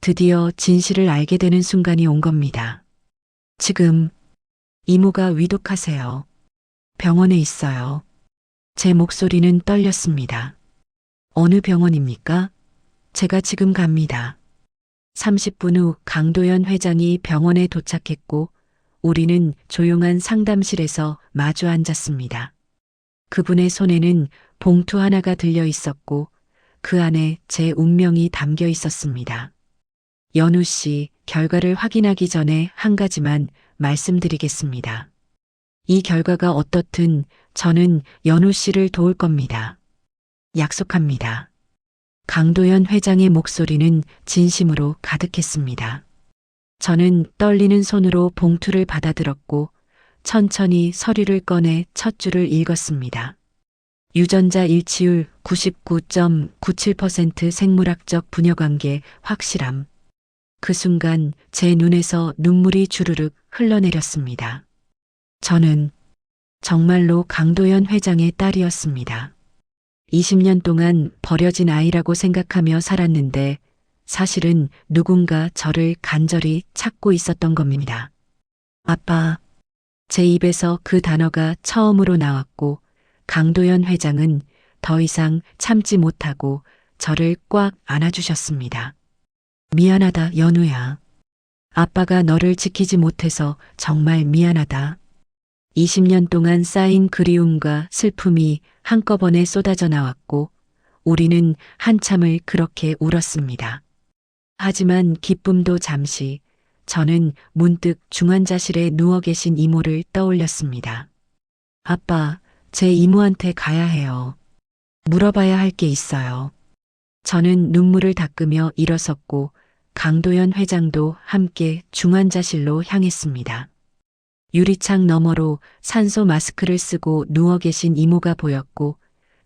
드디어 진실을 알게 되는 순간이 온 겁니다. 지금 이모가 위독하세요. 병원에 있어요. 제 목소리는 떨렸습니다. 어느 병원입니까? 제가 지금 갑니다. 30분 후 강도연 회장이 병원에 도착했고 우리는 조용한 상담실에서 마주 앉았습니다. 그분의 손에는 봉투 하나가 들려 있었고 그 안에 제 운명이 담겨 있었습니다. 연우 씨, 결과를 확인하기 전에 한 가지만 말씀드리겠습니다. 이 결과가 어떻든 저는 연우 씨를 도울 겁니다. 약속합니다. 강도연 회장의 목소리는 진심으로 가득했습니다. 저는 떨리는 손으로 봉투를 받아들었고 천천히 서류를 꺼내 첫 줄을 읽었습니다. 유전자 일치율 99.97% 생물학적 부녀관계 확실함. 그 순간 제 눈에서 눈물이 주르륵 흘러내렸습니다. 저는 정말로 강도연 회장의 딸이었습니다. 20년 동안 버려진 아이라고 생각하며 살았는데 사실은 누군가 저를 간절히 찾고 있었던 겁니다. 아빠. 제 입에서 그 단어가 처음으로 나왔고 강도연 회장은 더 이상 참지 못하고 저를 꽉 안아주셨습니다. 미안하다, 연우야. 아빠가 너를 지키지 못해서 정말 미안하다. 20년 동안 쌓인 그리움과 슬픔이 한꺼번에 쏟아져 나왔고 우리는 한참을 그렇게 울었습니다. 하지만 기쁨도 잠시, 저는 문득 중환자실에 누워 계신 이모를 떠올렸습니다. 아빠, 제 이모한테 가야 해요. 물어봐야 할 게 있어요. 저는 눈물을 닦으며 일어섰고 강도연 회장도 함께 중환자실로 향했습니다. 유리창 너머로 산소 마스크를 쓰고 누워 계신 이모가 보였고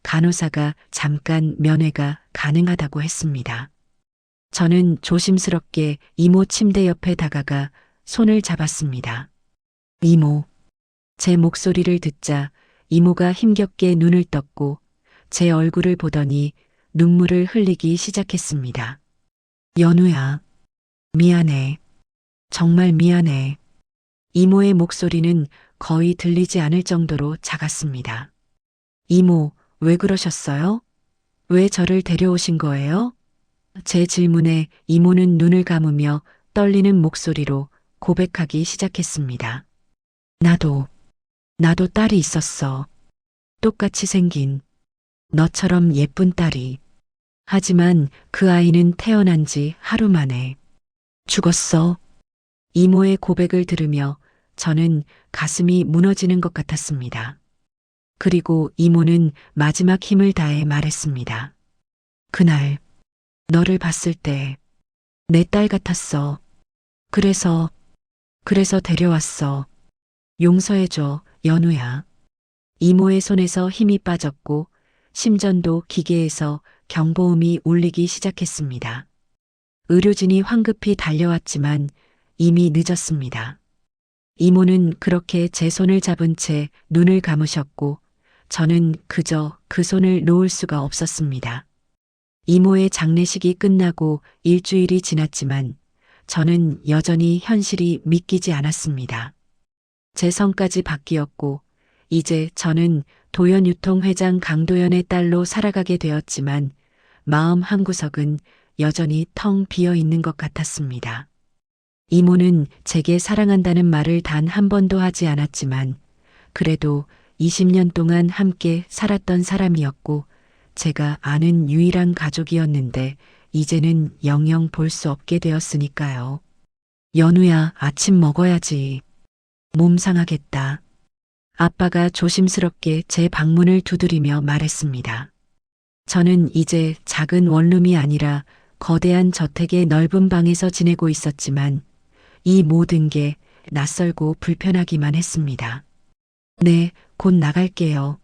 간호사가 잠깐 면회가 가능하다고 했습니다. 저는 조심스럽게 이모 침대 옆에 다가가 손을 잡았습니다. 이모. 제 목소리를 듣자 이모가 힘겹게 눈을 떴고 제 얼굴을 보더니 눈물을 흘리기 시작했습니다. 연우야. 미안해. 정말 미안해. 이모의 목소리는 거의 들리지 않을 정도로 작았습니다. 이모, 왜 그러셨어요? 왜 저를 데려오신 거예요? 제 질문에 이모는 눈을 감으며 떨리는 목소리로 고백하기 시작했습니다. 나도 딸이 있었어. 똑같이 생긴, 너처럼 예쁜 딸이. 하지만 그 아이는 태어난 지 하루 만에 죽었어. 이모의 고백을 들으며 저는 가슴이 무너지는 것 같았습니다. 그리고 이모는 마지막 힘을 다해 말했습니다. 그날 너를 봤을 때 내 딸 같았어. 그래서 데려왔어. 용서해줘, 연우야. 이모의 손에서 힘이 빠졌고 심전도 기계에서 경보음이 울리기 시작했습니다. 의료진이 황급히 달려왔지만 이미 늦었습니다. 이모는 그렇게 제 손을 잡은 채 눈을 감으셨고 저는 그저 그 손을 놓을 수가 없었습니다. 이모의 장례식이 끝나고 일주일이 지났지만 저는 여전히 현실이 믿기지 않았습니다. 제 성까지 바뀌었고 이제 저는 도연유통회장 강도연의 딸로 살아가게 되었지만 마음 한구석은 여전히 텅 비어 있는 것 같았습니다. 이모는 제게 사랑한다는 말을 단 한 번도 하지 않았지만 그래도 20년 동안 함께 살았던 사람이었고 제가 아는 유일한 가족이었는데 이제는 영영 볼 수 없게 되었으니까요. 연우야, 아침 먹어야지. 몸 상하겠다. 아빠가 조심스럽게 제 방문을 두드리며 말했습니다. 저는 이제 작은 원룸이 아니라 거대한 저택의 넓은 방에서 지내고 있었지만 이 모든 게 낯설고 불편하기만 했습니다. 네, 곧 나갈게요.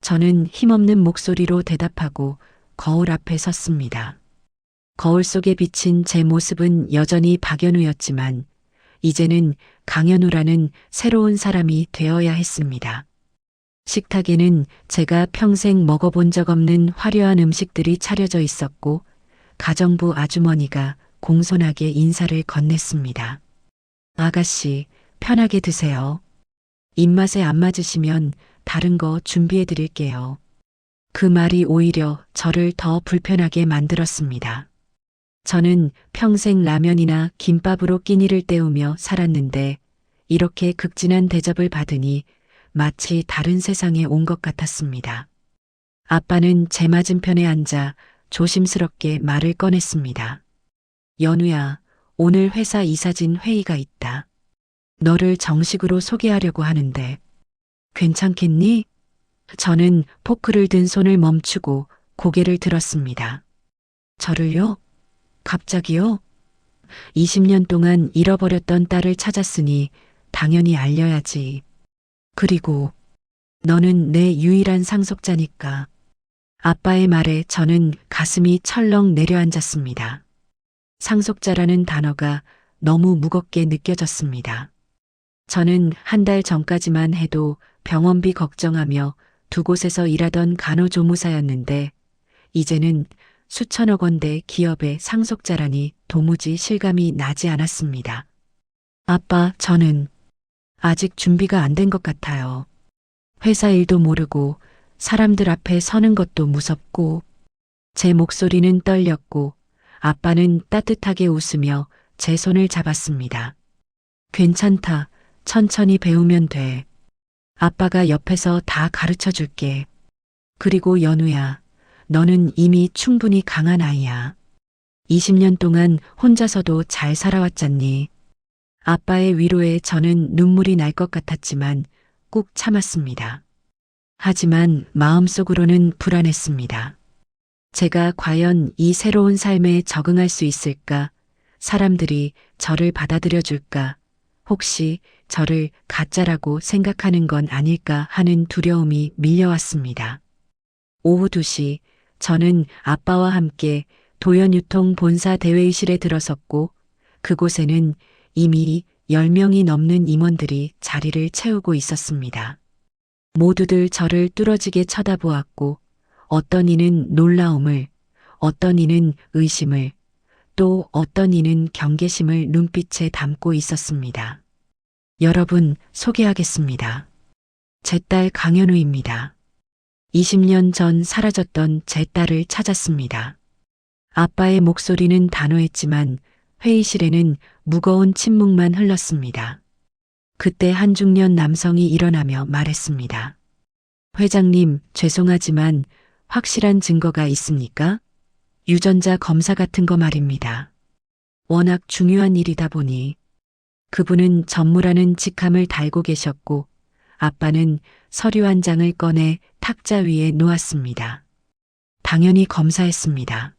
저는 힘없는 목소리로 대답하고 거울 앞에 섰습니다. 거울 속에 비친 제 모습은 여전히 박연우였지만 이제는 강연우라는 새로운 사람이 되어야 했습니다. 식탁에는 제가 평생 먹어본 적 없는 화려한 음식들이 차려져 있었고 가정부 아주머니가 공손하게 인사를 건넸습니다. 아가씨, 편하게 드세요. 입맛에 안 맞으시면 다른 거 준비해 드릴게요. 그 말이 오히려 저를 더 불편하게 만들었습니다. 저는 평생 라면이나 김밥으로 끼니를 때우며 살았는데 이렇게 극진한 대접을 받으니 마치 다른 세상에 온 것 같았습니다. 아빠는 제 맞은편에 앉아 조심스럽게 말을 꺼냈습니다. 연우야, 오늘 회사 이사진 회의가 있다. 너를 정식으로 소개하려고 하는데 괜찮겠니? 저는 포크를 든 손을 멈추고 고개를 들었습니다. 저를요? 갑자기요? 20년 동안 잃어버렸던 딸을 찾았으니 당연히 알려야지. 그리고 너는 내 유일한 상속자니까. 아빠의 말에 저는 가슴이 철렁 내려앉았습니다. 상속자라는 단어가 너무 무겁게 느껴졌습니다. 저는 한 달 전까지만 해도 병원비 걱정하며 두 곳에서 일하던 간호조무사였는데 이제는 수천억 원대 기업의 상속자라니 도무지 실감이 나지 않았습니다. 아빠, 저는 아직 준비가 안 된 것 같아요. 회사 일도 모르고 사람들 앞에 서는 것도 무섭고 제 목소리는 떨렸고 아빠는 따뜻하게 웃으며 제 손을 잡았습니다. 괜찮다. 천천히 배우면 돼. 아빠가 옆에서 다 가르쳐 줄게. 그리고 연우야, 너는 이미 충분히 강한 아이야. 20년 동안 혼자서도 잘 살아왔잖니. 아빠의 위로에 저는 눈물이 날 것 같았지만 꾹 참았습니다. 하지만 마음속으로는 불안했습니다. 제가 과연 이 새로운 삶에 적응할 수 있을까? 사람들이 저를 받아들여 줄까? 혹시 저를 가짜라고 생각하는 건 아닐까 하는 두려움이 밀려왔습니다. 오후 2시 저는 아빠와 함께 도연유통 본사 대회의실에 들어섰고 그곳에는 이미 10명이 넘는 임원들이 자리를 채우고 있었습니다. 모두들 저를 뚫어지게 쳐다보았고 어떤 이는 놀라움을, 어떤 이는 의심을, 또 어떤 이는 경계심을 눈빛에 담고 있었습니다. 여러분, 소개하겠습니다. 제 딸 강연우입니다. 20년 전 사라졌던 제 딸을 찾았습니다. 아빠의 목소리는 단호했지만 회의실에는 무거운 침묵만 흘렀습니다. 그때 한 중년 남성이 일어나며 말했습니다. 회장님, 죄송하지만 확실한 증거가 있습니까? 유전자 검사 같은 거 말입니다. 워낙 중요한 일이다 보니 그분은 전무라는 직함을 달고 계셨고 아빠는 서류 한 장을 꺼내 탁자 위에 놓았습니다. 당연히 검사했습니다.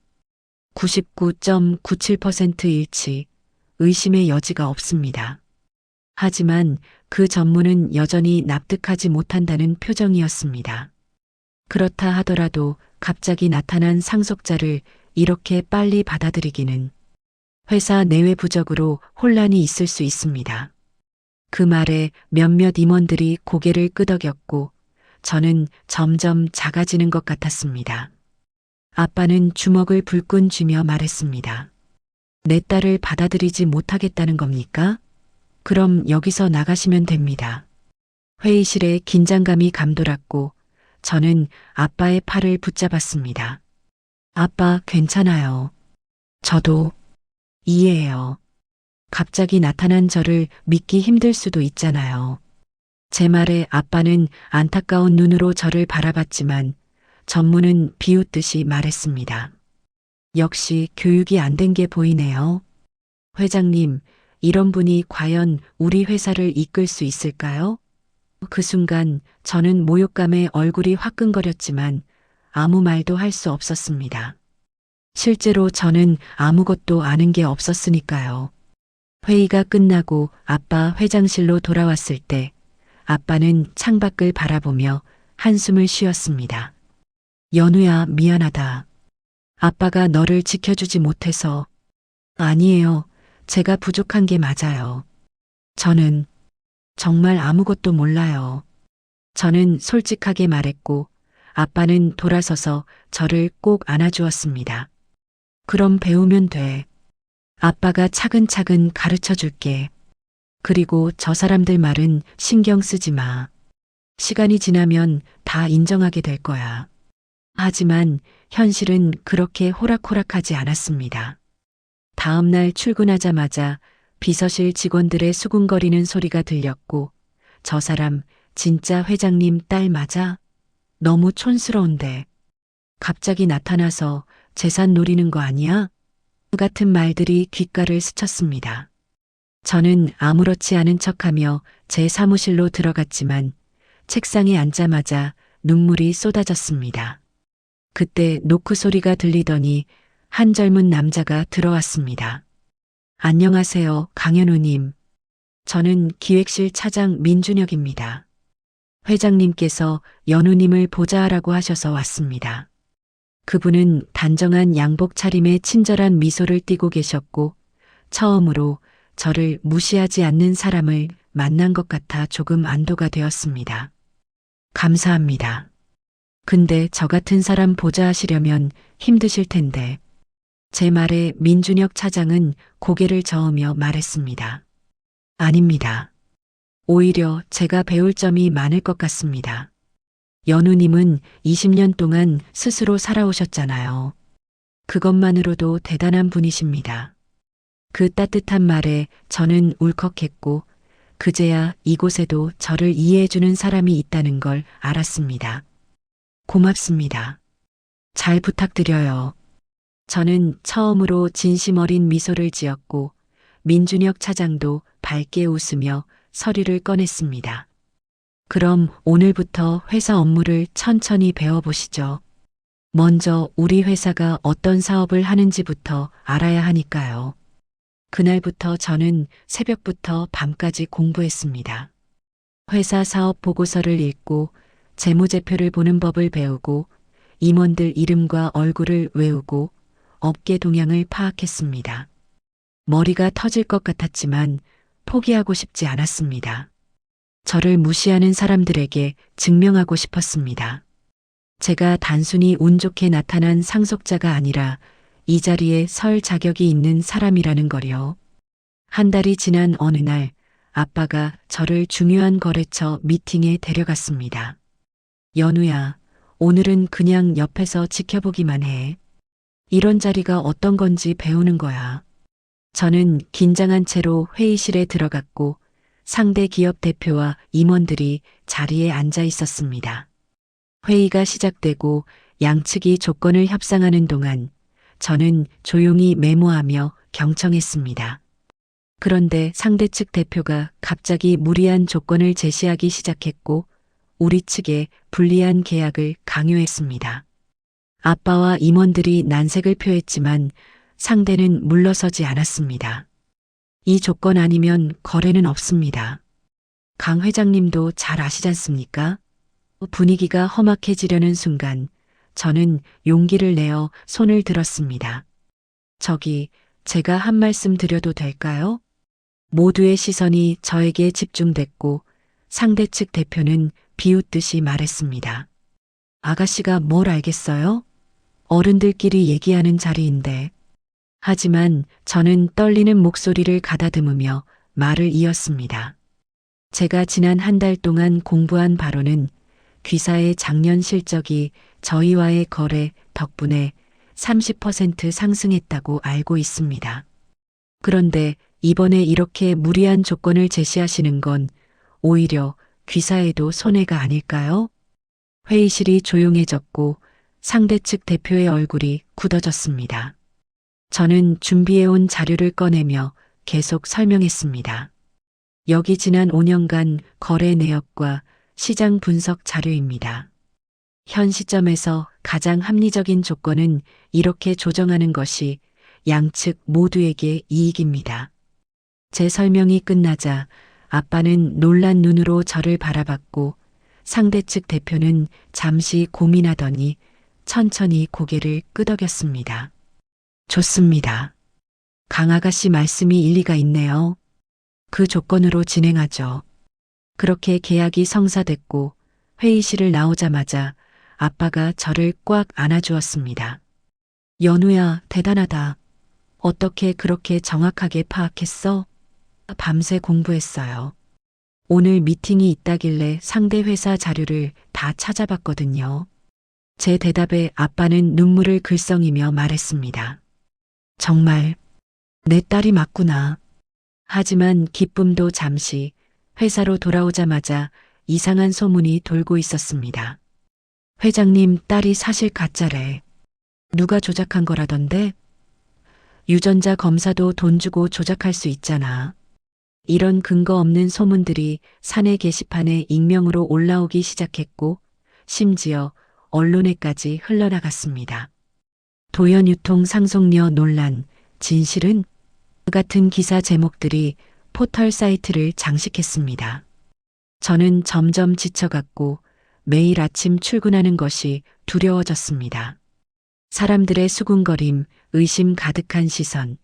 99.97% 일치, 의심의 여지가 없습니다. 하지만 그 전무는 여전히 납득하지 못한다는 표정이었습니다. 그렇다 하더라도 갑자기 나타난 상속자를 이렇게 빨리 받아들이기는 회사 내외 부적으로 혼란이 있을 수 있습니다. 그 말에 몇몇 임원들이 고개를 끄덕였고 저는 점점 작아지는 것 같았습니다. 아빠는 주먹을 불끈 쥐며 말했습니다. 내 딸을 받아들이지 못하겠다는 겁니까? 그럼 여기서 나가시면 됩니다. 회의실에 긴장감이 감돌았고 저는 아빠의 팔을 붙잡았습니다. 아빠, 괜찮아요. 저도 이해해요. 갑자기 나타난 저를 믿기 힘들 수도 있잖아요. 제 말에 아빠는 안타까운 눈으로 저를 바라봤지만 전무는 비웃듯이 말했습니다. 역시 교육이 안 된 게 보이네요. 회장님, 이런 분이 과연 우리 회사를 이끌 수 있을까요? 그 순간 저는 모욕감에 얼굴이 화끈거렸지만 아무 말도 할 수 없었습니다. 실제로 저는 아무것도 아는 게 없었으니까요. 회의가 끝나고 아빠 회장실로 돌아왔을 때 아빠는 창밖을 바라보며 한숨을 쉬었습니다. 연우야, 미안하다. 아빠가 너를 지켜주지 못해서. 아니에요. 제가 부족한 게 맞아요. 저는 정말 아무것도 몰라요. 저는 솔직하게 말했고 아빠는 돌아서서 저를 꼭 안아주었습니다. 그럼 배우면 돼. 아빠가 차근차근 가르쳐 줄게. 그리고 저 사람들 말은 신경 쓰지 마. 시간이 지나면 다 인정하게 될 거야. 하지만 현실은 그렇게 호락호락하지 않았습니다. 다음 날 출근하자마자 비서실 직원들의 수군거리는 소리가 들렸고 저 사람 진짜 회장님 딸 맞아? 너무 촌스러운데. 갑자기 나타나서 재산 노리는 거 아니야? 같은 말들이 귓가를 스쳤습니다. 저는 아무렇지 않은 척하며 제 사무실로 들어갔지만 책상에 앉자마자 눈물이 쏟아졌습니다. 그때 노크 소리가 들리더니 한 젊은 남자가 들어왔습니다. 안녕하세요, 강현우님. 저는 기획실 차장 민준혁입니다. 회장님께서 연우님을 보자 하라고 하셔서 왔습니다. 그분은 단정한 양복 차림에 친절한 미소를 띠고 계셨고 처음으로 저를 무시하지 않는 사람을 만난 것 같아 조금 안도가 되었습니다. 감사합니다. 근데 저 같은 사람 보자 하시려면 힘드실 텐데. 제 말에 민준혁 차장은 고개를 저으며 말했습니다. 아닙니다. 오히려 제가 배울 점이 많을 것 같습니다. 연우님은 20년 동안 스스로 살아오셨잖아요. 그것만으로도 대단한 분이십니다. 그 따뜻한 말에 저는 울컥했고 그제야 이곳에도 저를 이해해주는 사람이 있다는 걸 알았습니다. 고맙습니다. 잘 부탁드려요. 저는 처음으로 진심 어린 미소를 지었고 민준혁 차장도 밝게 웃으며 서류를 꺼냈습니다. 그럼 오늘부터 회사 업무를 천천히 배워보시죠. 먼저 우리 회사가 어떤 사업을 하는지부터 알아야 하니까요. 그날부터 저는 새벽부터 밤까지 공부했습니다. 회사 사업 보고서를 읽고 재무제표를 보는 법을 배우고 임원들 이름과 얼굴을 외우고 업계 동향을 파악했습니다. 머리가 터질 것 같았지만 포기하고 싶지 않았습니다. 저를 무시하는 사람들에게 증명하고 싶었습니다. 제가 단순히 운 좋게 나타난 상속자가 아니라 이 자리에 설 자격이 있는 사람이라는 거요. 한 달이 지난 어느 날 아빠가 저를 중요한 거래처 미팅에 데려갔습니다. 연우야, 오늘은 그냥 옆에서 지켜보기만 해. 이런 자리가 어떤 건지 배우는 거야. 저는 긴장한 채로 회의실에 들어갔고 상대 기업 대표와 임원들이 자리에 앉아 있었습니다. 회의가 시작되고 양측이 조건을 협상하는 동안 저는 조용히 메모하며 경청했습니다. 그런데 상대 측 대표가 갑자기 무리한 조건을 제시하기 시작했고 우리 측에 불리한 계약을 강요했습니다. 아빠와 임원들이 난색을 표했지만 상대는 물러서지 않았습니다. 이 조건 아니면 거래는 없습니다. 강 회장님도 잘 아시지 않습니까? 분위기가 험악해지려는 순간 저는 용기를 내어 손을 들었습니다. 저기, 제가 한 말씀 드려도 될까요? 모두의 시선이 저에게 집중됐고 상대 측 대표는 비웃듯이 말했습니다. 아가씨가 뭘 알겠어요? 어른들끼리 얘기하는 자리인데. 하지만 저는 떨리는 목소리를 가다듬으며 말을 이었습니다. 제가 지난 한 달 동안 공부한 바로는 귀사의 작년 실적이 저희와의 거래 덕분에 30% 상승했다고 알고 있습니다. 그런데 이번에 이렇게 무리한 조건을 제시하시는 건 오히려 귀사에도 손해가 아닐까요? 회의실이 조용해졌고 상대 측 대표의 얼굴이 굳어졌습니다. 저는 준비해온 자료를 꺼내며 계속 설명했습니다. 여기 지난 5년간 거래 내역과 시장 분석 자료입니다. 현 시점에서 가장 합리적인 조건은 이렇게 조정하는 것이 양측 모두에게 이익입니다. 제 설명이 끝나자 아빠는 놀란 눈으로 저를 바라봤고 상대 측 대표는 잠시 고민하더니 천천히 고개를 끄덕였습니다. 좋습니다. 강 아가씨 말씀이 일리가 있네요. 그 조건으로 진행하죠. 그렇게 계약이 성사됐고 회의실을 나오자마자 아빠가 저를 꽉 안아주었습니다. 연우야, 대단하다. 어떻게 그렇게 정확하게 파악했어? 밤새 공부했어요. 오늘 미팅이 있다길래 상대 회사 자료를 다 찾아봤거든요. 제 대답에 아빠는 눈물을 글썽이며 말했습니다. 정말 내 딸이 맞구나. 하지만 기쁨도 잠시 회사로 돌아오자마자 이상한 소문이 돌고 있었습니다. 회장님 딸이 사실 가짜래. 누가 조작한 거라던데? 유전자 검사도 돈 주고 조작할 수 있잖아. 이런 근거 없는 소문들이 사내 게시판에 익명으로 올라오기 시작했고 심지어 언론에까지 흘러나갔습니다. 도연 유통 상속녀 논란, 진실은? 같은 기사 제목들이 포털 사이트를 장식했습니다. 저는 점점 지쳐갔고 매일 아침 출근하는 것이 두려워졌습니다. 사람들의 수군거림, 의심 가득한 시선,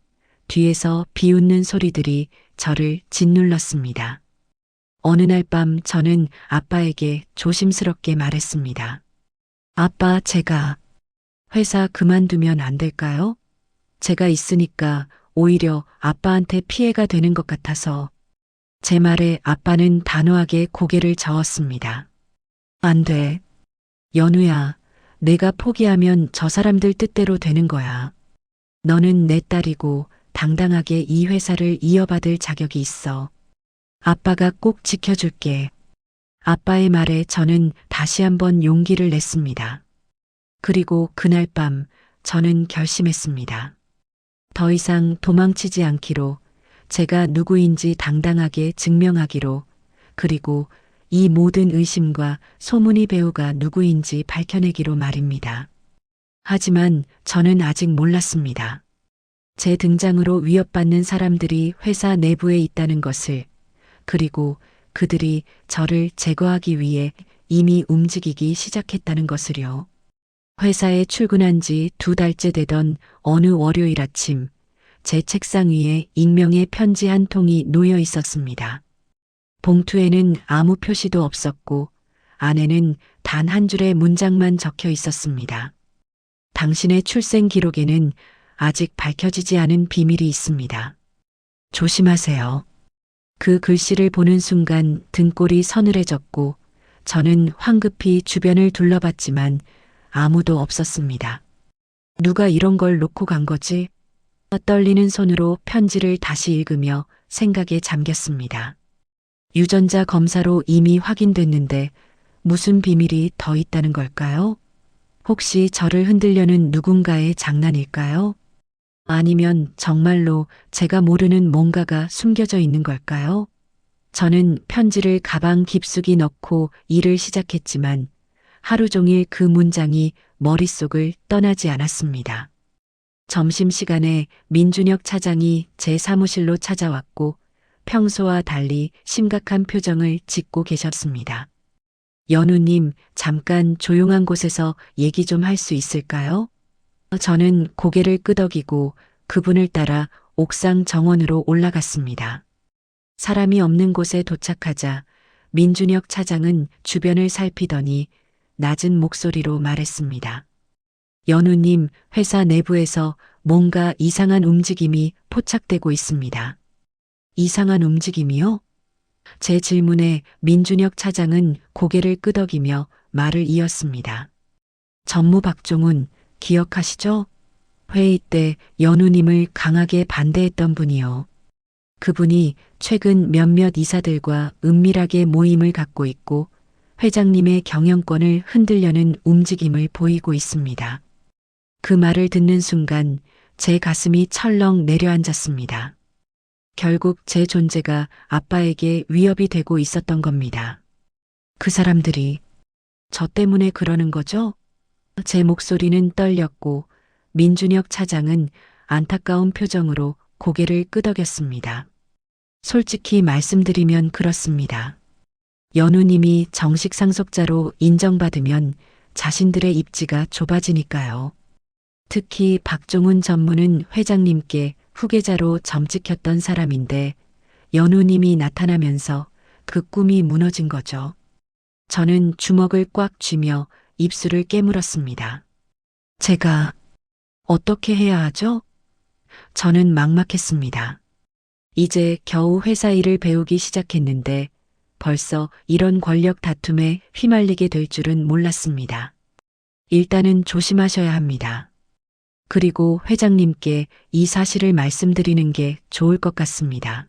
뒤에서 비웃는 소리들이 저를 짓눌렀습니다. 어느 날 밤 저는 아빠에게 조심스럽게 말했습니다. 아빠, 제가 회사 그만두면 안 될까요? 제가 있으니까 오히려 아빠한테 피해가 되는 것 같아서. 제 말에 아빠는 단호하게 고개를 저었습니다. 안 돼. 연우야, 내가 포기하면 저 사람들 뜻대로 되는 거야. 너는 내 딸이고 당당하게 이 회사를 이어받을 자격이 있어. 아빠가 꼭 지켜줄게. 아빠의 말에 저는 다시 한번 용기를 냈습니다. 그리고 그날 밤 저는 결심했습니다. 더 이상 도망치지 않기로, 제가 누구인지 당당하게 증명하기로, 그리고 이 모든 의심과 소문의 배우가 누구인지 밝혀내기로 말입니다. 하지만 저는 아직 몰랐습니다. 제 등장으로 위협받는 사람들이 회사 내부에 있다는 것을, 그리고 그들이 저를 제거하기 위해 이미 움직이기 시작했다는 것을요. 회사에 출근한 지 2달째 되던 어느 월요일 아침, 제 책상 위에 익명의 편지 한 통이 놓여 있었습니다. 봉투에는 아무 표시도 없었고 안에는 단 한 줄의 문장만 적혀 있었습니다. 당신의 출생 기록에는 아직 밝혀지지 않은 비밀이 있습니다. 조심하세요. 그 글씨를 보는 순간 등골이 서늘해졌고 저는 황급히 주변을 둘러봤지만 아무도 없었습니다. 누가 이런 걸 놓고 간 거지? 떨리는 손으로 편지를 다시 읽으며 생각에 잠겼습니다. 유전자 검사로 이미 확인됐는데 무슨 비밀이 더 있다는 걸까요? 혹시 저를 흔들려는 누군가의 장난일까요? 아니면 정말로 제가 모르는 뭔가가 숨겨져 있는 걸까요? 저는 편지를 가방 깊숙이 넣고 일을 시작했지만 하루 종일 그 문장이 머릿속을 떠나지 않았습니다. 점심시간에 민준혁 차장이 제 사무실로 찾아왔고 평소와 달리 심각한 표정을 짓고 계셨습니다. 연우님, 잠깐 조용한 곳에서 얘기 좀 할 수 있을까요? 저는 고개를 끄덕이고 그분을 따라 옥상 정원으로 올라갔습니다. 사람이 없는 곳에 도착하자 민준혁 차장은 주변을 살피더니 낮은 목소리로 말했습니다. 연우님, 회사 내부에서 뭔가 이상한 움직임이 포착되고 있습니다. 이상한 움직임이요? 제 질문에 민준혁 차장은 고개를 끄덕이며 말을 이었습니다. 전무 박종훈, 기억하시죠? 회의 때 연우님을 강하게 반대했던 분이요. 그분이 최근 몇몇 이사들과 은밀하게 모임을 갖고 있고 회장님의 경영권을 흔들려는 움직임을 보이고 있습니다. 그 말을 듣는 순간 제 가슴이 철렁 내려앉았습니다. 결국 제 존재가 아빠에게 위협이 되고 있었던 겁니다. 그 사람들이 저 때문에 그러는 거죠? 제 목소리는 떨렸고 민준혁 차장은 안타까운 표정으로 고개를 끄덕였습니다. 솔직히 말씀드리면 그렇습니다. 연우님이 정식 상속자로 인정받으면 자신들의 입지가 좁아지니까요. 특히 박종훈 전무는 회장님께 후계자로 점찍혔던 사람인데 연우님이 나타나면서 그 꿈이 무너진 거죠. 저는 주먹을 꽉 쥐며 입술을 깨물었습니다. 제가 어떻게 해야 하죠? 저는 막막했습니다. 이제 겨우 회사 일을 배우기 시작했는데 벌써 이런 권력 다툼에 휘말리게 될 줄은 몰랐습니다. 일단은 조심하셔야 합니다. 그리고 회장님께 이 사실을 말씀드리는 게 좋을 것 같습니다.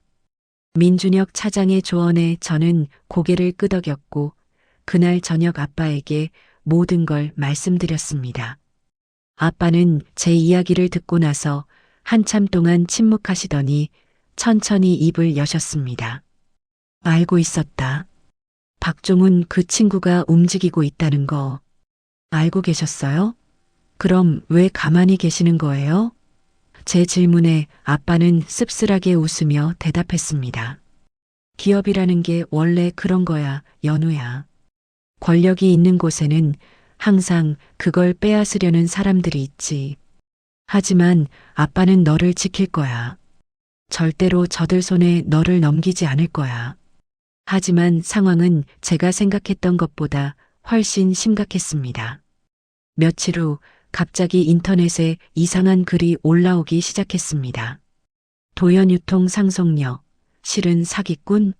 민준혁 차장의 조언에 저는 고개를 끄덕였고 그날 저녁 아빠에게 모든 걸 말씀드렸습니다. 아빠는 제 이야기를 듣고 나서 한참 동안 침묵하시더니 천천히 입을 여셨습니다. 알고 있었다. 박종훈 그 친구가 움직이고 있다는 거 알고 계셨어요? 그럼 왜 가만히 계시는 거예요? 제 질문에 아빠는 씁쓸하게 웃으며 대답했습니다. 기업이라는 게 원래 그런 거야, 연우야. 권력이 있는 곳에는 항상 그걸 빼앗으려는 사람들이 있지. 하지만 아빠는 너를 지킬 거야. 절대로 저들 손에 너를 넘기지 않을 거야. 하지만 상황은 제가 생각했던 것보다 훨씬 심각했습니다. 며칠 후 갑자기 인터넷에 이상한 글이 올라오기 시작했습니다. 도연유통 상속녀, 실은 사기꾼,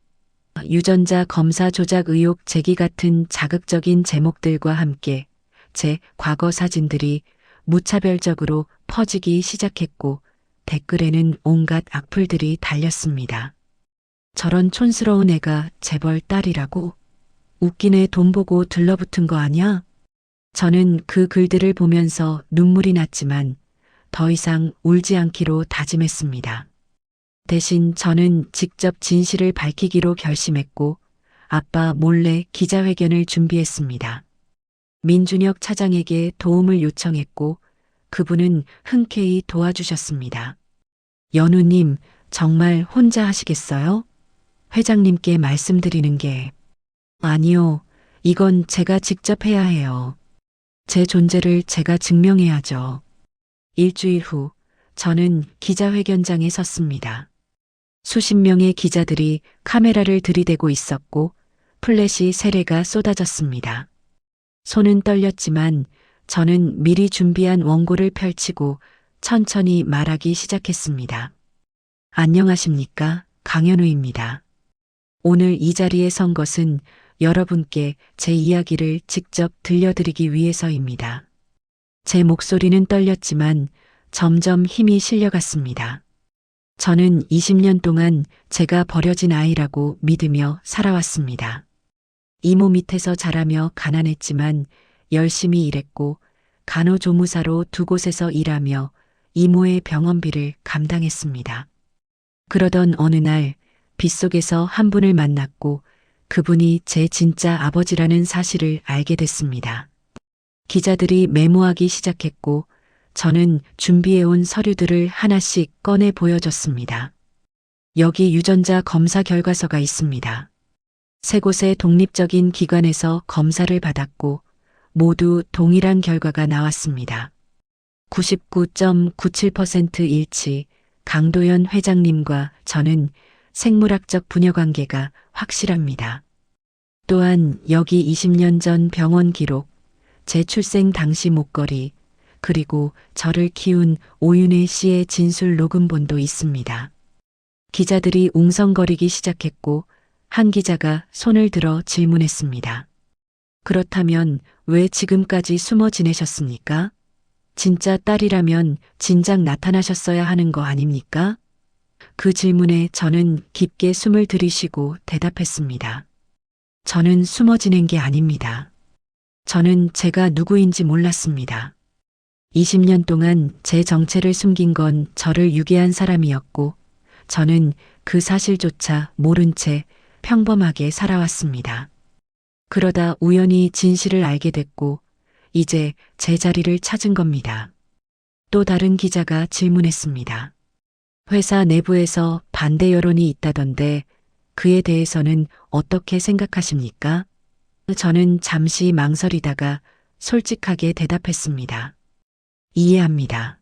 유전자 검사 조작 의혹 제기 같은 자극적인 제목들과 함께 제 과거 사진들이 무차별적으로 퍼지기 시작했고 댓글에는 온갖 악플들이 달렸습니다. 저런 촌스러운 애가 재벌 딸이라고? 웃기네 돈 보고 들러붙은 거 아냐? 저는 그 글들을 보면서 눈물이 났지만 더 이상 울지 않기로 다짐했습니다. 대신 저는 직접 진실을 밝히기로 결심했고 아빠 몰래 기자회견을 준비했습니다. 민준혁 차장에게 도움을 요청했고 그분은 흔쾌히 도와주셨습니다. 연우님, 정말 혼자 하시겠어요? 회장님께 말씀드리는 게. 아니요, 이건 제가 직접 해야 해요. 제 존재를 제가 증명해야죠. 일주일 후 저는 기자회견장에 섰습니다. 수십 명의 기자들이 카메라를 들이대고 있었고 플래시 세례가 쏟아졌습니다. 손은 떨렸지만 저는 미리 준비한 원고를 펼치고 천천히 말하기 시작했습니다. 안녕하십니까? 강현우입니다. 오늘 이 자리에 선 것은 여러분께 제 이야기를 직접 들려드리기 위해서입니다. 제 목소리는 떨렸지만 점점 힘이 실려갔습니다. 저는 20년 동안 제가 버려진 아이라고 믿으며 살아왔습니다. 이모 밑에서 자라며 가난했지만 열심히 일했고 간호조무사로 두 곳에서 일하며 이모의 병원비를 감당했습니다. 그러던 어느 날 빗속에서 한 분을 만났고 그분이 제 진짜 아버지라는 사실을 알게 됐습니다. 기자들이 메모하기 시작했고 저는 준비해온 서류들을 하나씩 꺼내 보여줬습니다. 여기 유전자 검사 결과서가 있습니다. 세 곳의 독립적인 기관에서 검사를 받았고 모두 동일한 결과가 나왔습니다. 99.97% 일치, 강도연 회장님과 저는 생물학적 부녀관계가 확실합니다. 또한 여기 20년 전 병원 기록, 제 출생 당시 목걸이, 그리고 저를 키운 오윤혜 씨의 진술 녹음본도 있습니다. 기자들이 웅성거리기 시작했고 한 기자가 손을 들어 질문했습니다. 그렇다면 왜 지금까지 숨어 지내셨습니까? 진짜 딸이라면 진작 나타나셨어야 하는 거 아닙니까? 그 질문에 저는 깊게 숨을 들이쉬고 대답했습니다. 저는 숨어 지낸 게 아닙니다. 저는 제가 누구인지 몰랐습니다. 20년 동안 제 정체를 숨긴 건 저를 유괴한 사람이었고, 저는 그 사실조차 모른 채 평범하게 살아왔습니다. 그러다 우연히 진실을 알게 됐고, 이제 제 자리를 찾은 겁니다. 또 다른 기자가 질문했습니다. 회사 내부에서 반대 여론이 있다던데 그에 대해서는 어떻게 생각하십니까? 저는 잠시 망설이다가 솔직하게 대답했습니다. 이해합니다.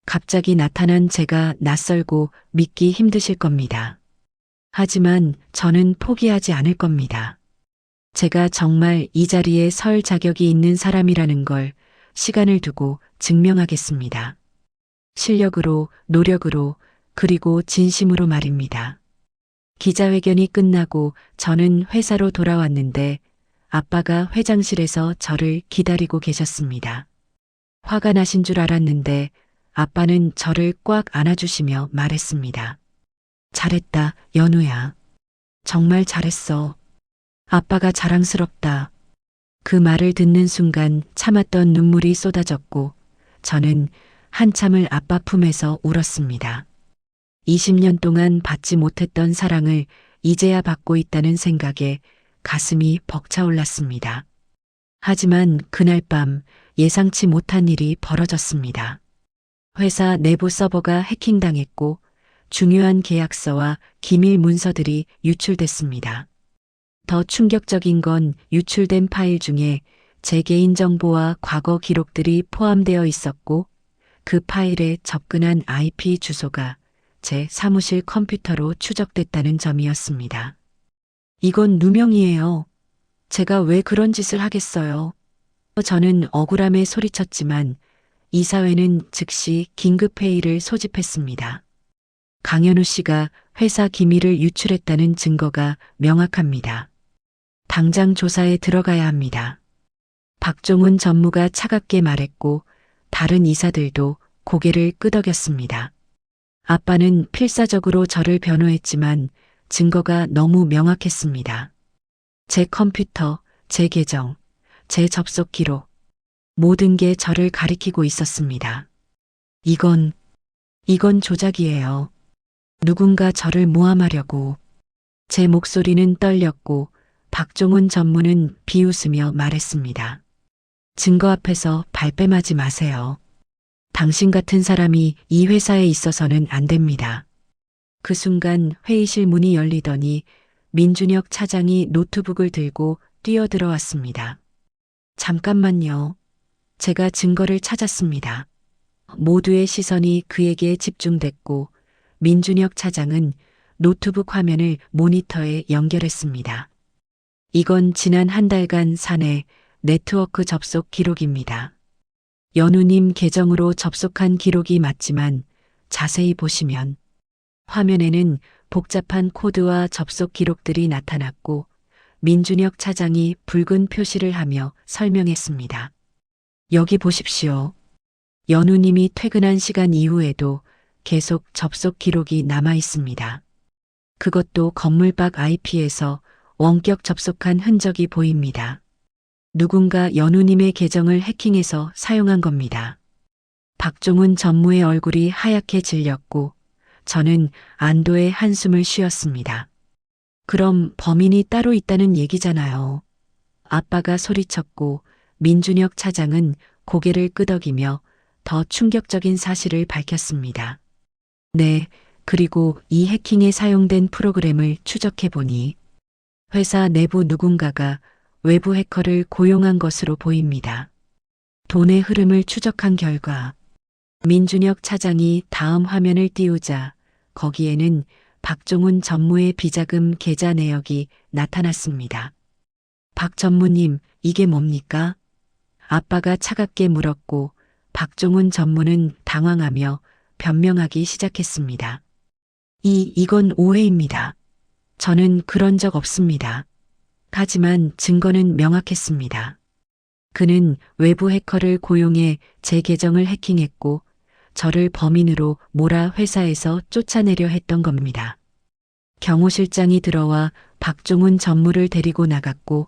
갑자기 나타난 제가 낯설고 믿기 힘드실 겁니다. 하지만 저는 포기하지 않을 겁니다. 제가 정말 이 자리에 설 자격이 있는 사람이라는 걸 시간을 두고 증명하겠습니다. 실력으로, 노력으로, 그리고 진심으로 말입니다. 기자회견이 끝나고 저는 회사로 돌아왔는데 아빠가 회장실에서 저를 기다리고 계셨습니다. 화가 나신 줄 알았는데 아빠는 저를 꽉 안아주시며 말했습니다. 잘했다, 연우야. 정말 잘했어. 아빠가 자랑스럽다. 그 말을 듣는 순간 참았던 눈물이 쏟아졌고 저는 한참을 아빠 품에서 울었습니다. 20년 동안 받지 못했던 사랑을 이제야 받고 있다는 생각에 가슴이 벅차올랐습니다. 하지만 그날 밤 예상치 못한 일이 벌어졌습니다. 회사 내부 서버가 해킹당했고 중요한 계약서와 기밀 문서들이 유출됐습니다. 더 충격적인 건 유출된 파일 중에 제 개인정보와 과거 기록들이 포함되어 있었고 그 파일에 접근한 IP 주소가 제 사무실 컴퓨터로 추적됐다는 점이었습니다. 이건 누명이에요. 제가 왜 그런 짓을 하겠어요? 저는 억울함에 소리쳤지만 이사회는 즉시 긴급회의를 소집했습니다. 강현우 씨가 회사 기밀을 유출했다는 증거가 명확합니다. 당장 조사에 들어가야 합니다. 박종훈 전무가 차갑게 말했고 다른 이사들도 고개를 끄덕였습니다. 아빠는 필사적으로 저를 변호했지만 증거가 너무 명확했습니다. 제 컴퓨터, 제 계정, 제 접속 기록, 모든 게 저를 가리키고 있었습니다. 이건 조작이에요. 누군가 저를 모함하려고. 제 목소리는 떨렸고 박종훈 전무는 비웃으며 말했습니다. 증거 앞에서 발뺌하지 마세요. 당신 같은 사람이 이 회사에 있어서는 안 됩니다. 그 순간 회의실 문이 열리더니 민준혁 차장이 노트북을 들고 뛰어들어왔습니다. 잠깐만요. 제가 증거를 찾았습니다. 모두의 시선이 그에게 집중됐고 민준혁 차장은 노트북 화면을 모니터에 연결했습니다. 이건 지난 한 달간 사내 네트워크 접속 기록입니다. 연우님 계정으로 접속한 기록이 맞지만 자세히 보시면 화면에는 복잡한 코드와 접속 기록들이 나타났고 민준혁 차장이 붉은 표시를 하며 설명했습니다. 여기 보십시오. 연우님이 퇴근한 시간 이후에도 계속 접속 기록이 남아 있습니다. 그것도 건물 밖 IP에서 원격 접속한 흔적이 보입니다. 누군가 연우님의 계정을 해킹해서 사용한 겁니다. 박종훈 전무의 얼굴이 하얗게 질렸고 저는 안도의 한숨을 쉬었습니다. 그럼 범인이 따로 있다는 얘기잖아요. 아빠가 소리쳤고 민준혁 차장은 고개를 끄덕이며 더 충격적인 사실을 밝혔습니다. 네, 그리고 이 해킹에 사용된 프로그램을 추적해보니 회사 내부 누군가가 외부 해커를 고용한 것으로 보입니다. 돈의 흐름을 추적한 결과 민준혁 차장이 다음 화면을 띄우자 거기에는 박종훈 전무의 비자금 계좌 내역이 나타났습니다. 박 전무님, 이게 뭡니까? 아빠가 차갑게 물었고 박종훈 전무는 당황하며 변명하기 시작했습니다. 이건 오해입니다. 저는 그런 적 없습니다. 하지만 증거는 명확했습니다. 그는 외부 해커를 고용해 제 계정을 해킹했고 저를 범인으로 몰아 회사에서 쫓아내려 했던 겁니다. 경호실장이 들어와 박종훈 전무를 데리고 나갔고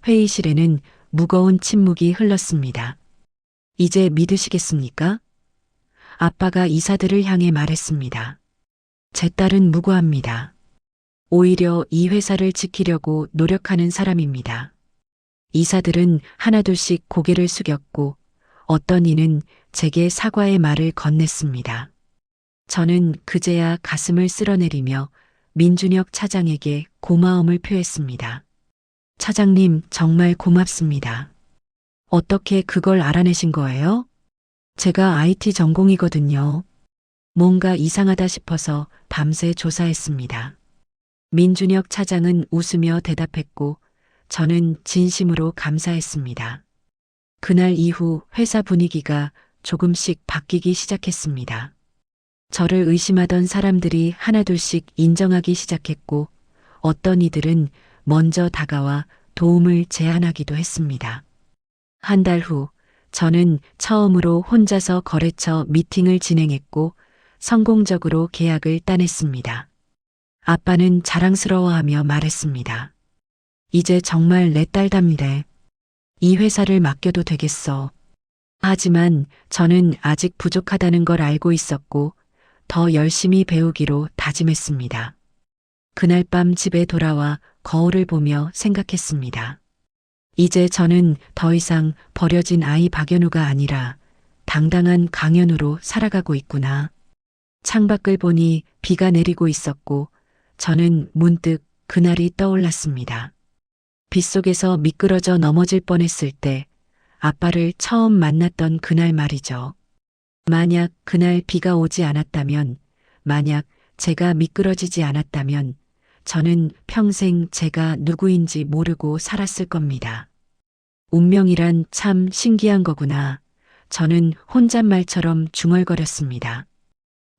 회의실에는 무거운 침묵이 흘렀습니다. 이제 믿으시겠습니까? 아빠가 이사들을 향해 말했습니다. 제 딸은 무고합니다. 오히려 이 회사를 지키려고 노력하는 사람입니다. 이사들은 하나둘씩 고개를 숙였고 어떤 이는 제게 사과의 말을 건넸습니다. 저는 그제야 가슴을 쓸어내리며 민준혁 차장에게 고마움을 표했습니다. 차장님, 정말 고맙습니다. 어떻게 그걸 알아내신 거예요? 제가 IT 전공이거든요. 뭔가 이상하다 싶어서 밤새 조사했습니다. 민준혁 차장은 웃으며 대답했고 저는 진심으로 감사했습니다. 그날 이후 회사 분위기가 조금씩 바뀌기 시작했습니다. 저를 의심하던 사람들이 하나둘씩 인정하기 시작했고 어떤 이들은 먼저 다가와 도움을 제안하기도 했습니다. 한 달 후 저는 처음으로 혼자서 거래처 미팅을 진행했고 성공적으로 계약을 따냈습니다. 아빠는 자랑스러워하며 말했습니다. 이제 정말 내 딸답니다. 이 회사를 맡겨도 되겠어. 하지만 저는 아직 부족하다는 걸 알고 있었고 더 열심히 배우기로 다짐했습니다. 그날 밤 집에 돌아와 거울을 보며 생각했습니다. 이제 저는 더 이상 버려진 아이 박연우가 아니라 당당한 강연우로 살아가고 있구나. 창밖을 보니 비가 내리고 있었고 저는 문득 그날이 떠올랐습니다. 빗속에서 미끄러져 넘어질 뻔했을 때 아빠를 처음 만났던 그날 말이죠. 만약 그날 비가 오지 않았다면, 만약 제가 미끄러지지 않았다면 저는 평생 제가 누구인지 모르고 살았을 겁니다. 운명이란 참 신기한 거구나. 저는 혼잣말처럼 중얼거렸습니다.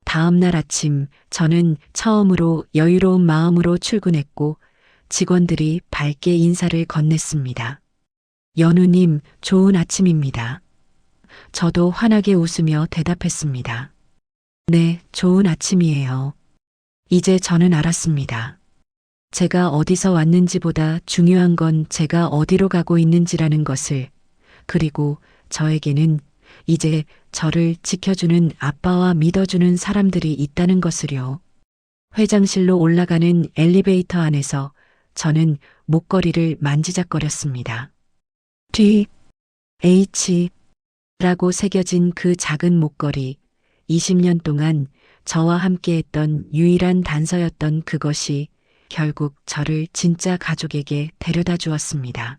다음 날 아침 저는 처음으로 여유로운 마음으로 출근했고 직원들이 밝게 인사를 건넸습니다. 연우님, 좋은 아침입니다. 저도 환하게 웃으며 대답했습니다. 네, 좋은 아침이에요. 이제 저는 알았습니다. 제가 어디서 왔는지보다 중요한 건 제가 어디로 가고 있는지라는 것을, 그리고 저에게는 이제 저를 지켜주는 아빠와 믿어주는 사람들이 있다는 것을요. 회장실로 올라가는 엘리베이터 안에서 저는 목걸이를 만지작거렸습니다. H라고 새겨진 그 작은 목걸이, 20년 동안 저와 함께했던 유일한 단서였던 그것이 결국 저를 진짜 가족에게 데려다 주었습니다.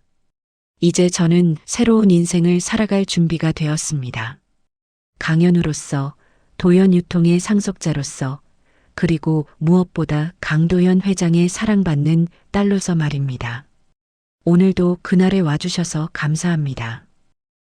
이제 저는 새로운 인생을 살아갈 준비가 되었습니다. 강연우로서, 도연 유통의 상속자로서, 그리고 무엇보다 강도현 회장의 사랑받는 딸로서 말입니다. 오늘도 그날에 와주셔서 감사합니다.